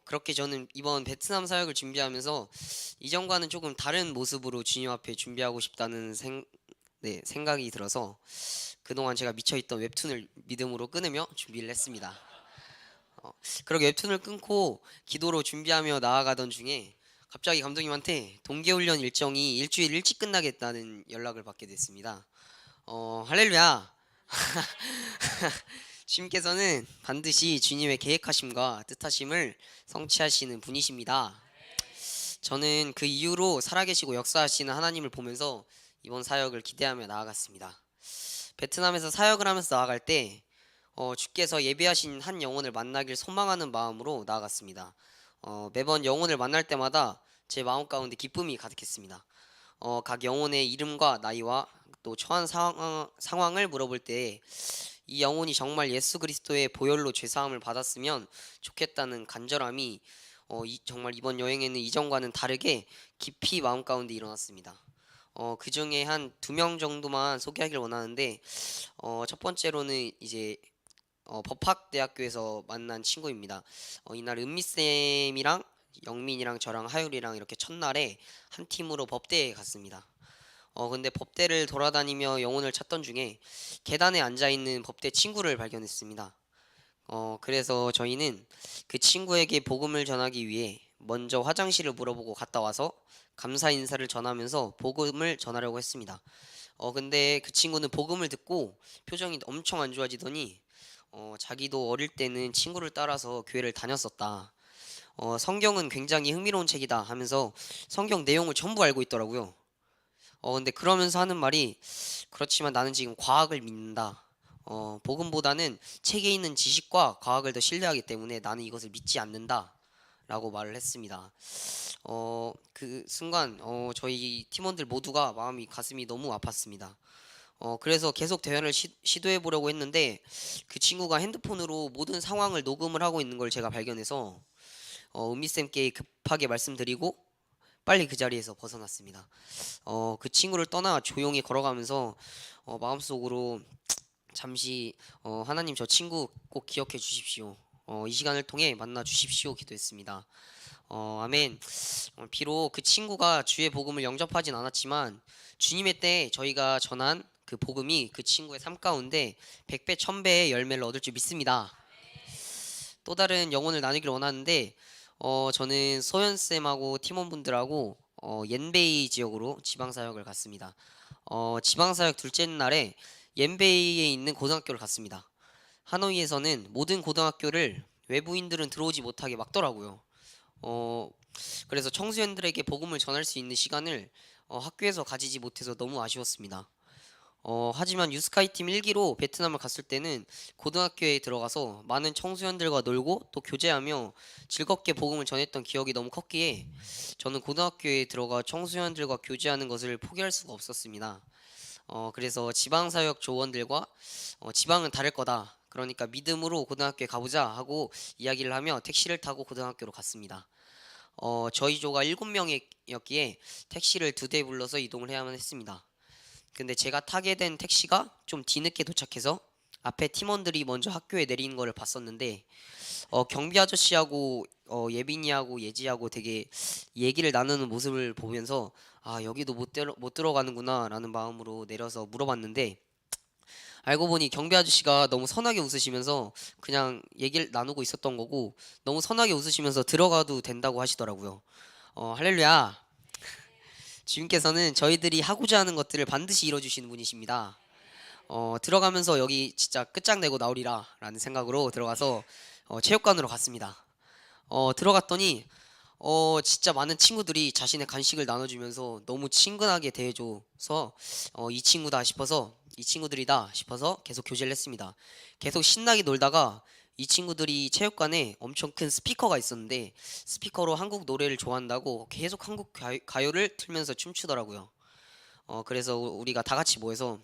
그렇게 저는 이번 베트남 사역을 준비하면서 이전과는 조금 다른 모습으로 주님 앞에 준비하고 싶다는 생각이 들어서 그동안 제가 미쳐있던 웹툰을 믿음으로 끊으며 준비를 했습니다. 그렇게 웹툰을 끊고 기도로 준비하며 나아가던 중에 갑자기 감독님한테 동계훈련 일정이 일주일 일찍 끝나겠다는 연락을 받게 됐습니다. 할렐루야! 주님께서는 반드시 주님의 계획하심과 뜻하심을 성취하시는 분이십니다. 저는 그 이후로 살아계시고 역사하시는 하나님을 보면서 이번 사역을 기대하며 나아갔습니다. 베트남에서 사역을 하면서 나아갈 때 주께서 예비하신 한 영혼을 만나길 소망하는 마음으로 나아갔습니다. 매번 영혼을 만날 때마다 제 마음 가운데 기쁨이 가득했습니다. 각 영혼의 이름과 나이와 또 처한 상황을 물어볼 때 이 영혼이 정말 예수 그리스도의 보혈로 죄사함을 받았으면 좋겠다는 간절함이 정말 이번 여행에는 이전과는 다르게 깊이 마음 가운데 일어났습니다. 그 중에 한 2명 정도만 소개하길 원하는데 첫 번째로는 이제 법학대학교에서 만난 친구입니다. 이날 은미쌤이랑 영민이랑 저랑 하율이랑 이렇게 첫날에 한 팀으로 법대에 갔습니다. 근데 법대를 돌아다니며 영혼을 찾던 중에 계단에 앉아있는 법대 친구를 발견했습니다. 그래서 저희는 그 친구에게 복음을 전하기 위해 먼저 화장실을 물어보고 갔다 와서 감사 인사를 전하면서 복음을 전하려고 했습니다. 근데 그 친구는 복음을 듣고 표정이 엄청 안 좋아지더니 자기도 어릴 때는 친구를 따라서 교회를 다녔었다. 성경은 굉장히 흥미로운 책이다 하면서 성경 내용을 전부 알고 있더라고요. 근데 그러면서 하는 말이 그렇지만 나는 지금 과학을 믿는다. 복음보다는 책에 있는 지식과 과학을 더 신뢰하기 때문에 나는 이것을 믿지 않는다. 라고 말을 했습니다. 그 순간 저희 팀원들 모두가 가슴이 너무 아팠습니다. 그래서 계속 대화를 시도해 보려고 했는데 그 친구가 핸드폰으로 모든 상황을 녹음을 하고 있는 걸 제가 발견해서 은미쌤께 급하게 말씀드리고 빨리 그 자리에서 벗어났습니다. 그 친구를 떠나 조용히 걸어가면서 마음속으로 잠시 하나님 저 친구 꼭 기억해 주십시오. 이 시간을 통해 만나 주십시오 기도했습니다. 아멘. 비록 그 친구가 주의 복음을 영접하진 않았지만 주님의 때에 저희가 전한 그 복음이 그 친구의 삶 가운데 100배 1000배의 열매를 얻을 줄 믿습니다. 또 다른 영혼을 나누기를 원하는데 저는 소연쌤하고 팀원분들하고 옌베이 지역으로 지방사역을 갔습니다. 지방사역 둘째 날에 옌베이에 있는 고등학교를 갔습니다. 하노이에서는 모든 고등학교를 외부인들은 들어오지 못하게 막더라고요. 그래서 청소년들에게 복음을 전할 수 있는 시간을 학교에서 가지지 못해서 너무 아쉬웠습니다. 하지만 유스카이 팀 1기로 베트남을 갔을 때는 고등학교에 들어가서 많은 청소년들과 놀고 또 교제하며 즐겁게 복음을 전했던 기억이 너무 컸기에 저는 고등학교에 들어가 청소년들과 교제하는 것을 포기할 수가 없었습니다. 그래서 지방사역 조원들과 지방은 다를 거다. 그러니까 믿음으로 고등학교에 가보자 하고 이야기를 하며 택시를 타고 고등학교로 갔습니다. 저희 조가 7명이었기에 택시를 2대 불러서 이동을 해야만 했습니다. 근데 제가 타게 된 택시가 좀 뒤늦게 도착해서 앞에 팀원들이 먼저 학교에 내리는 거를 봤었는데 경비 아저씨하고 예빈이하고 예지하고 되게 얘기를 나누는 모습을 보면서 여기도 못 들어가는구나 라는 마음으로 내려서 물어봤는데 알고 보니 경비 아저씨가 너무 선하게 웃으시면서 그냥 얘기를 나누고 있었던 거고 너무 선하게 웃으시면서 들어가도 된다고 하시더라고요. 할렐루야. 주님께서는 저희들이 하고자 하는 것들을 반드시 이뤄주시는 분이십니다. 들어가면서 여기 진짜 끝장내고 나오리라 라는 생각으로 들어가서 체육관으로 갔습니다. 들어갔더니 진짜 많은 친구들이 자신의 간식을 나눠주면서 너무 친근하게 대해줘서 이 친구다 싶어서 이 친구들이다 싶어서 계속 교제를 했습니다. 계속 신나게 놀다가 이 친구들이 체육관에 엄청 큰 스피커가 있었는데 스피커로 한국 노래를 좋아한다고 계속 한국 가요를 틀면서 춤추더라고요. 그래서 우리가 다 같이 모여서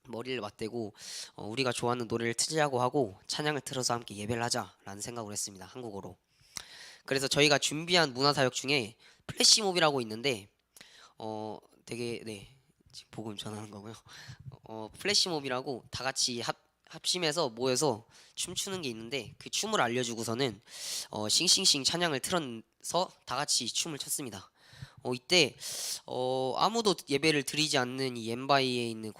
머리를 맞대고 우리가 좋아하는 노래를 틀자고 하고 찬양을 틀어서 함께 예배를 하자라는 생각을 했습니다. 한국어로. 그래서 저희가 준비한 문화사역 중에 플래시몹이라고 있는데 되게 지금 복음 전하는 거고요. 플래시몹이라고 다 같이 합심해서 모여서 춤추는 게 있는데 그 춤을 알려주고서는 싱싱싱 찬양을 틀어서 다 같이 춤을 췄습니다. 이때 아무도 예배를 드리지 않는 이 옌베이에 있는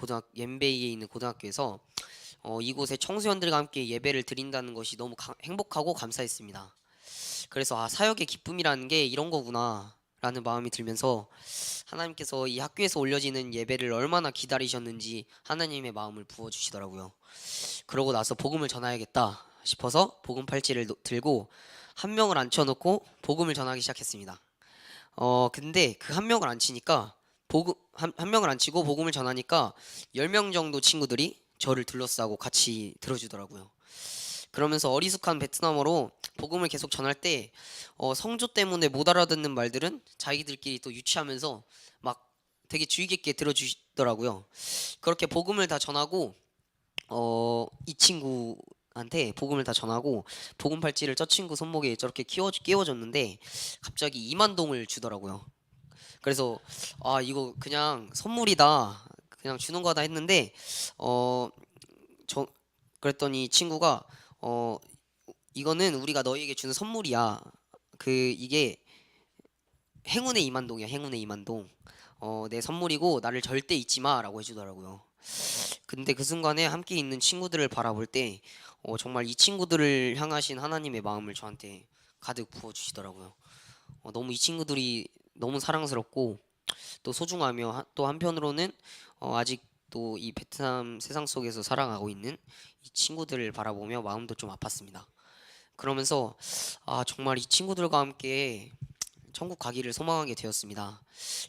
고등학교에서 이곳에 청소년들과 함께 예배를 드린다는 것이 너무 행복하고 감사했습니다. 그래서 사역의 기쁨이라는 게 이런 거구나 라는 마음이 들면서 하나님께서 이 학교에서 올려지는 예배를 얼마나 기다리셨는지 하나님의 마음을 부어주시더라고요. 그러고 나서 복음을 전해야겠다 싶어서 복음 팔찌를 들고 한 명을 앉혀놓고 복음을 전하기 시작했습니다. 근데 그 한 명을 앉히니까 한 명을 앉히고 복음을 전하니까 10명 정도 친구들이 저를 둘러싸고 같이 들어주더라고요. 그러면서 어리숙한 베트남어로 복음을 계속 전할 때 성조 때문에 못 알아듣는 말들은 자기들끼리 또 유치하면서 막 되게 주의 깊게 들어주시더라고요. 그렇게 복음을 다 전하고 이 친구한테 복음을 다 전하고 복음 팔찌를 저 친구 손목에 저렇게 끼워줬는데 갑자기 2만 동을 주더라고요. 그래서 이거 그냥 선물이다 그냥 주는 거다 했는데 저 그랬더니 친구가 이거는 우리가 너희에게 주는 선물이야. 이게 행운의 2만 동이야. 행운의 2만 동. 내 선물이고 나를 절대 잊지 마라고 해주더라고요. 근데 그 순간에 함께 있는 친구들을 바라볼 때 정말 이 친구들을 향하신 하나님의 마음을 저한테 가득 부어주시더라고요. 너무 이 친구들이 너무 사랑스럽고 또 소중하며 또 한편으로는 아직도 이 베트남 세상 속에서 살아가고 있는 이 친구들을 바라보며 마음도 좀 아팠습니다. 그러면서 정말 이 친구들과 함께 천국 가기를 소망하게 되었습니다.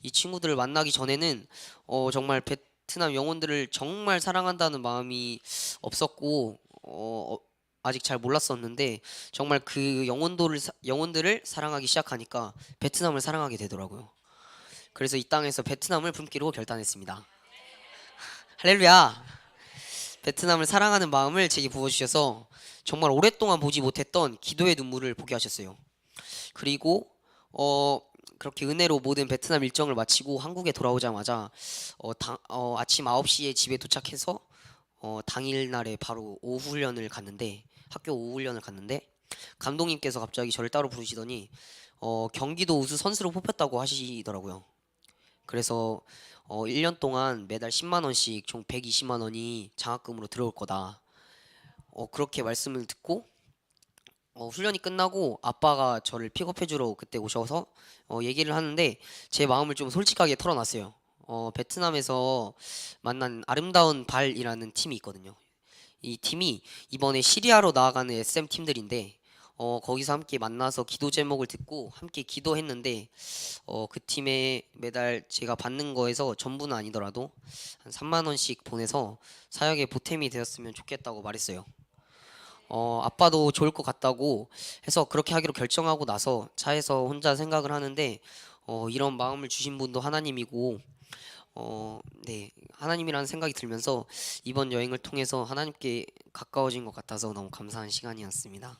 이 친구들을 만나기 전에는 정말 베트남 영혼들을 정말 사랑한다는 마음이 없었고 아직 잘 몰랐었는데 정말 그 영혼들을 사랑하기 시작하니까 베트남을 사랑하게 되더라고요. 그래서 이 땅에서 베트남을 품기로 결단했습니다. 할렐루야! 베트남을 사랑하는 마음을 제게 부어주셔서 정말 오랫동안 보지 못했던 기도의 눈물을 보게 하셨어요. 그리고 그렇게 은혜로 모든 베트남 일정을 마치고 한국에 돌아오자마자 아침 9시에 집에 도착해서 당일날에 바로 학교 오후 훈련을 갔는데 감독님께서 갑자기 저를 따로 부르시더니 경기도 우수 선수로 뽑혔다고 하시더라고요. 그래서 1년 동안 매달 10만 원씩 총 120만 원이 장학금으로 들어올 거다. 그렇게 말씀을 듣고 훈련이 끝나고 아빠가 저를 픽업해주러 그때 오셔서 얘기를 하는데 제 마음을 좀 솔직하게 털어놨어요. 베트남에서 만난 아름다운 발이라는 팀이 있거든요. 이 팀이 이번에 시리아로 나아가는 SM 팀들인데 거기서 함께 만나서 기도 제목을 듣고 함께 기도했는데 그 팀에 매달 제가 받는 거에서 전부는 아니더라도 한 3만 원씩 보내서 사역에 보탬이 되었으면 좋겠다고 말했어요. 아빠도 좋을 것 같다고 해서 그렇게 하기로 결정하고 나서 차에서 혼자 생각을 하는데 이런 마음을 주신 분도 하나님이고 하나님이라는 생각이 들면서 이번 여행을 통해서 하나님께 가까워진 것 같아서 너무 감사한 시간이었습니다.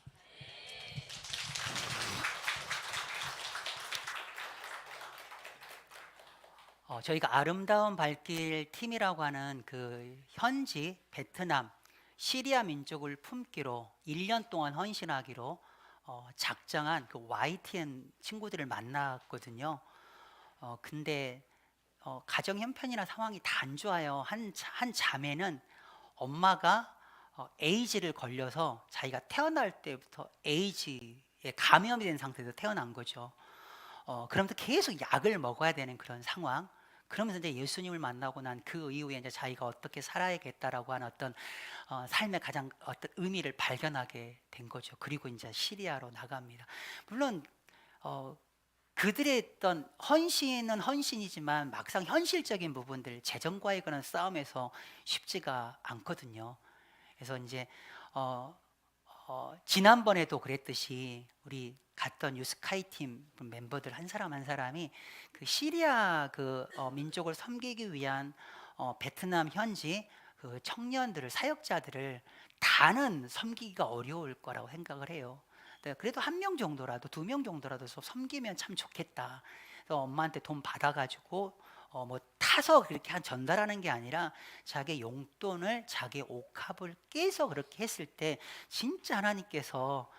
저희가 아름다운 발길 팀이라고 하는 그 현지 베트남 시리아 민족을 품기로 1년 동안 헌신하기로 작정한 그 YTN 친구들을 만났거든요. 근데 가정 형편이나 상황이 다 안 좋아요. 한 자매는 엄마가 에이즈를 걸려서 자기가 태어날 때부터 에이즈에 감염이 된 상태에서 태어난 거죠. 그러면서 계속 약을 먹어야 되는 그런 상황. 그러면서 이제 예수님을 만나고 난 그 이후에 이제 자기가 어떻게 살아야겠다라고 하는 어떤 삶의 가장 어떤 의미를 발견하게 된 거죠. 그리고 이제 시리아로 나갑니다. 물론 그들의 어떤 헌신은 헌신이지만 막상 현실적인 부분들 재정과의 그런 싸움에서 쉽지가 않거든요. 그래서 이제 지난번에도 그랬듯이 우리 갔던 유스카이팀 멤버들 한 사람 한 사람이 그 시리아 민족을 섬기기 위한 베트남 현지 그 청년들을, 사역자들을 다는 섬기기가 어려울 거라고 생각을 해요. 그래도 한 명 정도라도, 2명 정도라도 섬기면 참 좋겠다. 그래서 엄마한테 돈 받아가지고 뭐 타서 그렇게 전달하는 게 아니라 자기 용돈을, 자기 옥합을 깨서 그렇게 했을 때 진짜 하나님께서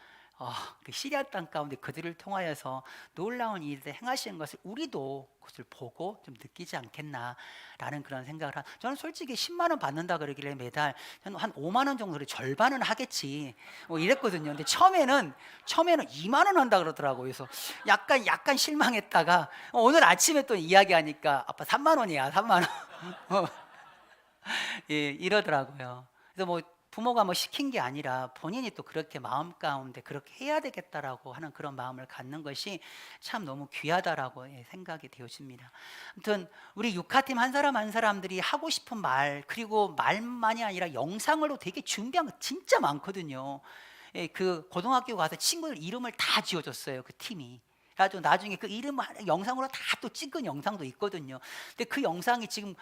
그 시리아 땅 가운데 그들을 통하여서 놀라운 일을 행하시는 것을 우리도 그것을 보고 좀 느끼지 않겠나라는 그런 생각을 저는 솔직히 10만 원 받는다 그러길래 매달 저는 한 5만 원 정도를 절반은 하겠지 뭐 이랬거든요. 근데 처음에는 2만 원 한다 그러더라고요. 그래서 약간 실망했다가 오늘 아침에 또 이야기하니까 아빠 3만 원이야 3만 원 예, 이러더라고요. 그래서 뭐 부모가 뭐 시킨 게 아니라 본인이 또 그렇게 마음 가운데 그렇게 해야 되겠다라고 하는 그런 마음을 갖는 것이 참 너무 귀하다라고 생각이 되어집니다. 아무튼 우리 육하팀 한 사람 한 사람들이 하고 싶은 말, 그리고 말만이 아니라 영상으로 되게 준비한 거 진짜 많거든요. 그 고등학교 가서 친구들 이름을 다 지어줬어요, 그 팀이. 그래가지고 나중에 그 이름을 영상으로 다 또 찍은 영상도 있거든요. 근데 그 영상이 지금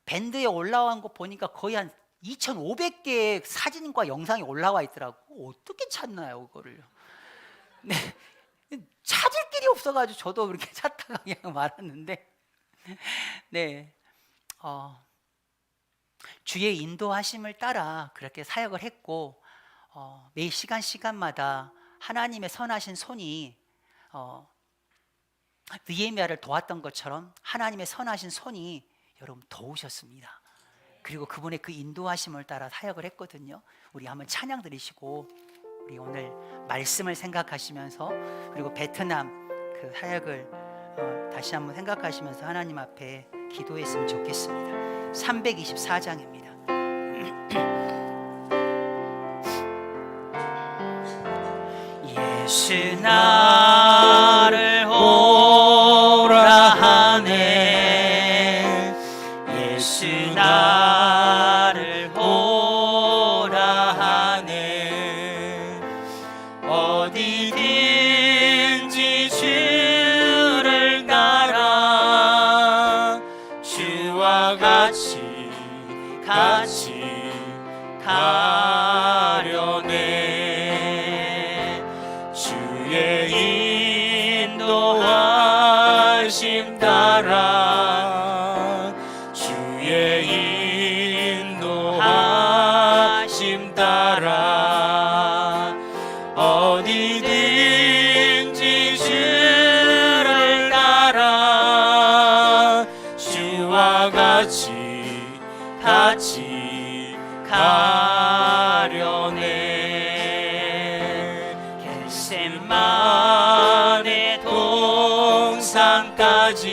밴드에 올라온 거 보니까 거의 한 2,500개의 사진과 영상이 올라와 있더라고. 어떻게 찾나요, 그거를? 네, 찾을 길이 없어가지고 저도 그렇게 찾다가 그냥 말았는데, 네, 주의 인도하심을 따라 그렇게 사역을 했고, 매 시간마다 하나님의 선하신 손이 느헤미야를 도왔던 것처럼 하나님의 선하신 손이 여러분 도우셨습니다. 그리고 그분의 그 인도하심을 따라 사역을 했거든요. 우리 한번 찬양 드리시고 우리 오늘 말씀을 생각하시면서 그리고 베트남 그 사역을 다시 한번 생각하시면서 하나님 앞에 기도했으면 좋겠습니다. 324장입니다. 예수 나를 오라 하네. 예수 나를 오라 하네. 어디든지 주를 따라 주와 같이 가려네. 주의 인도하심 따라 주의 인도하심 따라 어디든지 주를 따라 주와 같이 가려네. 겟세마네 동산까지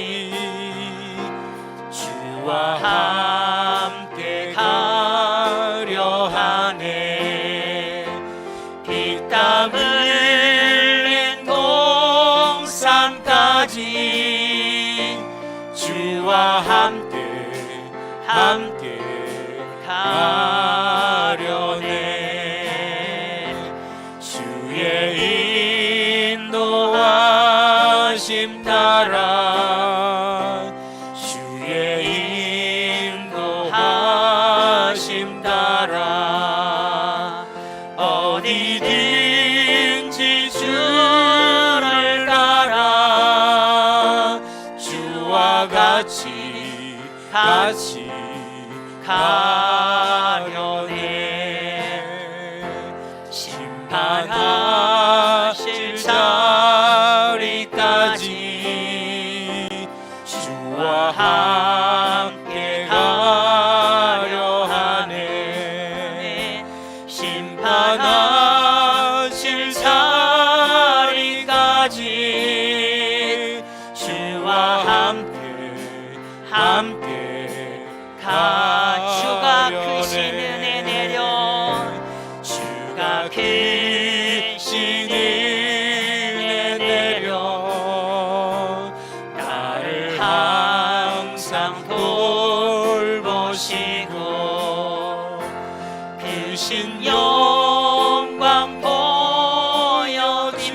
주와 함께 가려 하네. 피땀 흘린 동산까지 주와 함께 가려네. 주의 인도하심 따라 주의 인도하심 따라 어디든지 주를 따라 주와 같이 가려네. 심판하실 자리까지 주와 함께 가려 하네. 심판하실 자리까지 주와 함께 가려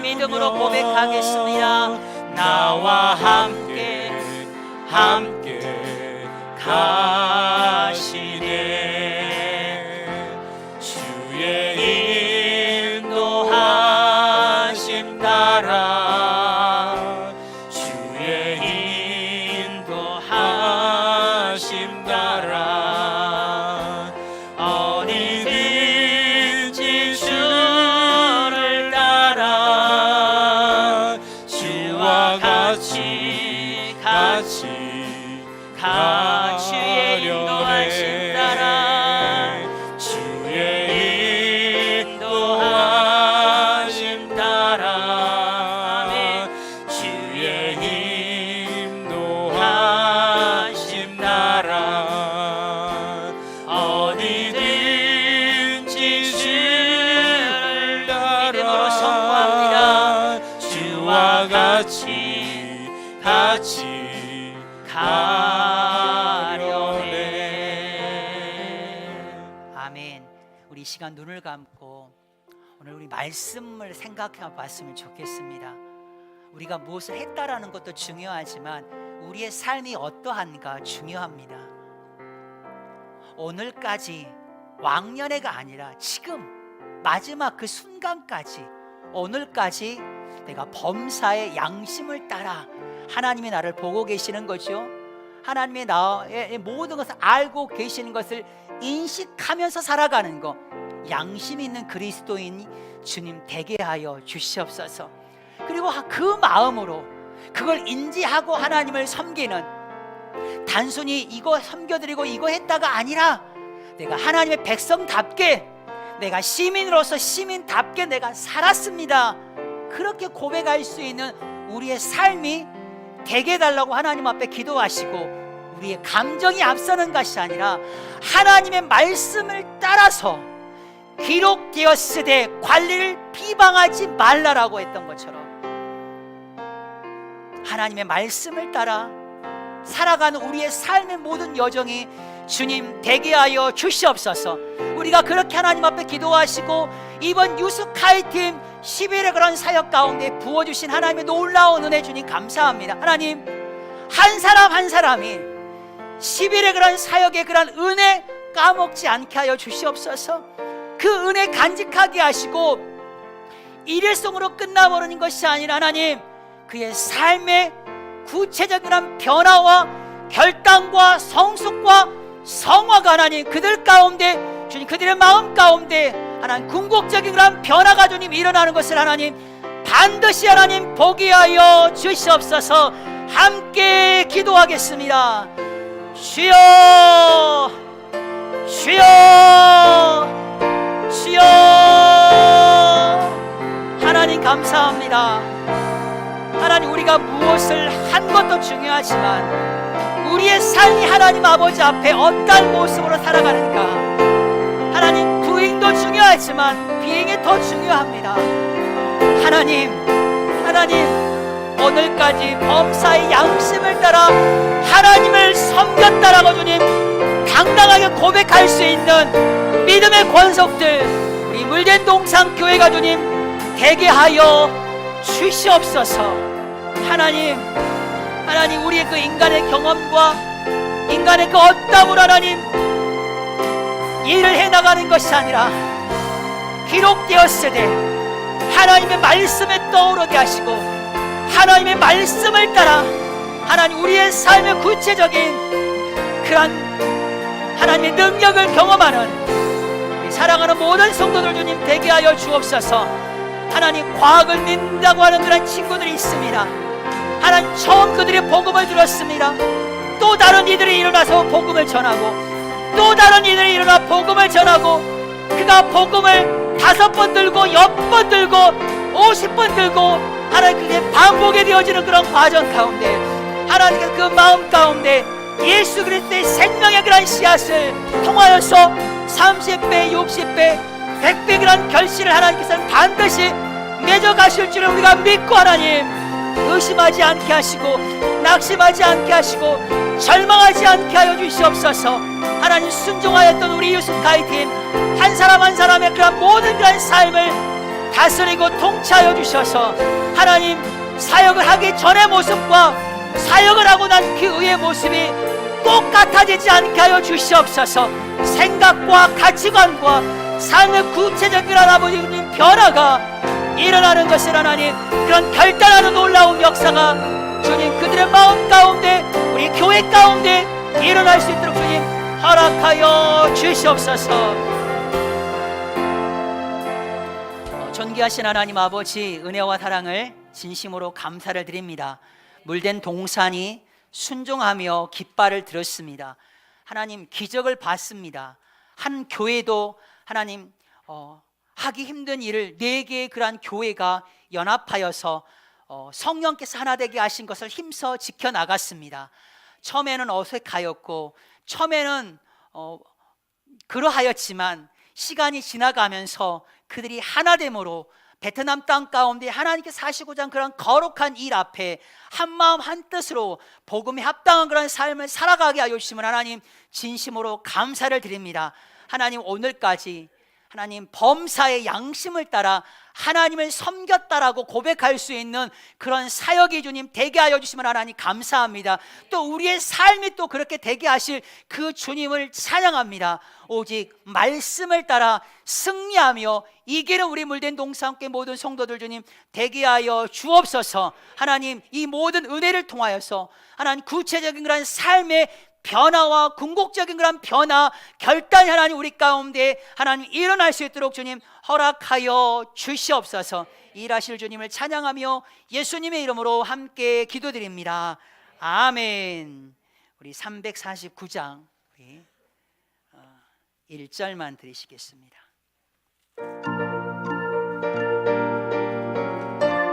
믿음으로 고백하겠습니다. 나와 함께 가시네. 주의 인도하심 따라 주의 인도하심 따라 어디든지 주를 따라 주와 같이 주의 인도하심 따라 주의 인도하심 따라 주의 인도하심 따라 어디든지 주를 믿음으로 따라 주와 같이 가려네. 아멘. 우리 이 시간 눈을 감고 오늘 우리 말씀을 생각해 봤으면 좋겠습니다. 우리가 무엇을 했다라는 것도 중요하지만 우리의 삶이 어떠한가 중요합니다. 오늘까지 왕년회가 아니라 지금 마지막 그 순간까지 오늘까지 내가 범사의 양심을 따라 하나님이 나를 보고 계시는 거죠. 하나님이 나의 모든 것을 알고 계시는 것을 인식하면서 살아가는 것, 양심 있는 그리스도인 주님 되게 하여 주시옵소서. 그리고 그 마음으로 그걸 인지하고 하나님을 섬기는, 단순히 이거 섬겨드리고 이거 했다가 아니라 내가 하나님의 백성답게, 내가 시민으로서 시민답게 내가 살았습니다, 그렇게 고백할 수 있는 우리의 삶이 되게 해달라고 하나님 앞에 기도하시고, 우리의 감정이 앞서는 것이 아니라 하나님의 말씀을 따라서 기록되었으되 관리를 비방하지 말라라고 했던 것처럼 하나님의 말씀을 따라 살아가는 우리의 삶의 모든 여정이 주님 되게 하여 주시옵소서. 우리가 그렇게 하나님 앞에 기도하시고 이번 유스카이팀 10일의 그런 사역 가운데 부어주신 하나님의 놀라운 은혜 주님 감사합니다. 하나님, 한 사람 한 사람이 10일의 그런 사역의 그런 은혜 까먹지 않게 하여 주시옵소서. 그 은혜 간직하게 하시고 일회성으로 끝나버리는 것이 아니라 하나님, 그의 삶의 구체적인 그런 변화와 결단과 성숙과 성화가 하나님 그들 가운데, 주님 그들의 마음 가운데 하나님 궁극적인 그런 변화가 주님 일어나는 것을 하나님 반드시 하나님 보게 하여 주시옵소서. 함께 기도하겠습니다. 주여, 주여, 주여. 하나님 감사합니다. 하나님, 우리가 무엇을 한 것도 중요하지만 우리의 삶이 하나님 아버지 앞에 어떤 모습으로 살아가는가, 하나님 부인도 중요하지만 비행이 더 중요합니다. 하나님, 오늘까지 범사의 양심을 따라 하나님을 섬겼다라고 주님 당당하게 고백할 수 있는 믿음의 권속들, 우리 물된 동상 교회가 주님 되게 하여 주시옵소서. 하나님, 우리의 그 인간의 경험과 인간의 그 어떠함으로 하나님 일을 해나가는 것이 아니라 기록되었으되 하나님의 말씀에 떠오르게 하시고 하나님의 말씀을 따라 하나님 우리의 삶의 구체적인 그런 하나님의 능력을 경험하는 사랑하는 모든 성도들 주님 되게 하여 주옵소서. 하나님, 과학을 믿는다고 하는 그런 친구들이 있습니다. 하나님, 처음 그들이 복음을 들었습니다. 또 다른 이들이 일어나서 복음을 전하고, 또 다른 이들이 일어나 복음을 전하고, 그가 복음을 5번 들고 10번 들고 50번 들고 하나님 그게 반복이 되어지는 그런 과정 가운데 하나님의 그 마음 가운데 예수 그리스도의 생명의 그런 씨앗을 통하여서 30배, 60배, 100배 그런 결실을 하나님께서는 반드시 맺어가실 줄을 우리가 믿고 하나님 의심하지 않게 하시고 낙심하지 않게 하시고 절망하지 않게 하여 주시옵소서. 하나님, 순종하였던 우리 유스카이팀 한 사람 한 사람의 그런 모든 그런 삶을 다스리고 통치하여 주셔서 하나님 사역을 하기 전의 모습과 사역을 하고 난 그 후의 모습이 똑같아지지 않게 하여 주시옵소서. 생각과 가치관과 삶의 구체적인 아버지 주님 변화가 일어나는 것을 하나님, 그런 결단하는 놀라운 역사가 주님 그들의 마음 가운데, 우리 교회 가운데 일어날 수 있도록 주님 허락하여 주시옵소서. 존귀하신 하나님 아버지, 은혜와 사랑을 진심으로 감사를 드립니다. 물된 동산이 순종하며 깃발을 들었습니다. 하나님 기적을 봤습니다. 한 교회도 하나님 하기 힘든 일을 4개의 그러한 교회가 연합하여서 성령께서 하나 되게 하신 것을 힘써 지켜나갔습니다. 처음에는 어색하였고 처음에는 그러하였지만 시간이 지나가면서 그들이 하나됨으로 베트남 땅 가운데 하나님께서 하시고자 한 그런 거룩한 일 앞에 한마음 한뜻으로 복음에 합당한 그런 삶을 살아가게 하여 주시면 하나님 진심으로 감사를 드립니다. 하나님 오늘까지 하나님 범사의 양심을 따라 하나님을 섬겼다라고 고백할 수 있는 그런 사역이 주님 되게 하여 주시면 하나님 감사합니다. 또 우리의 삶이 또 그렇게 되게 하실 그 주님을 찬양합니다. 오직 말씀을 따라 승리하며 이기는 우리 물된 동산교회 모든 성도들 주님 되게 하여 주옵소서. 하나님 이 모든 은혜를 통하여서 하나님 구체적인 그런 삶의 변화와 궁극적인 그런 변화 결단이 하나님 우리 가운데 하나님 일어날 수 있도록 주님 허락하여 주시옵소서. 일하실 주님을 찬양하며 예수님의 이름으로 함께 기도드립니다. 아멘. 우리 349장 우리 1절만 드리시겠습니다.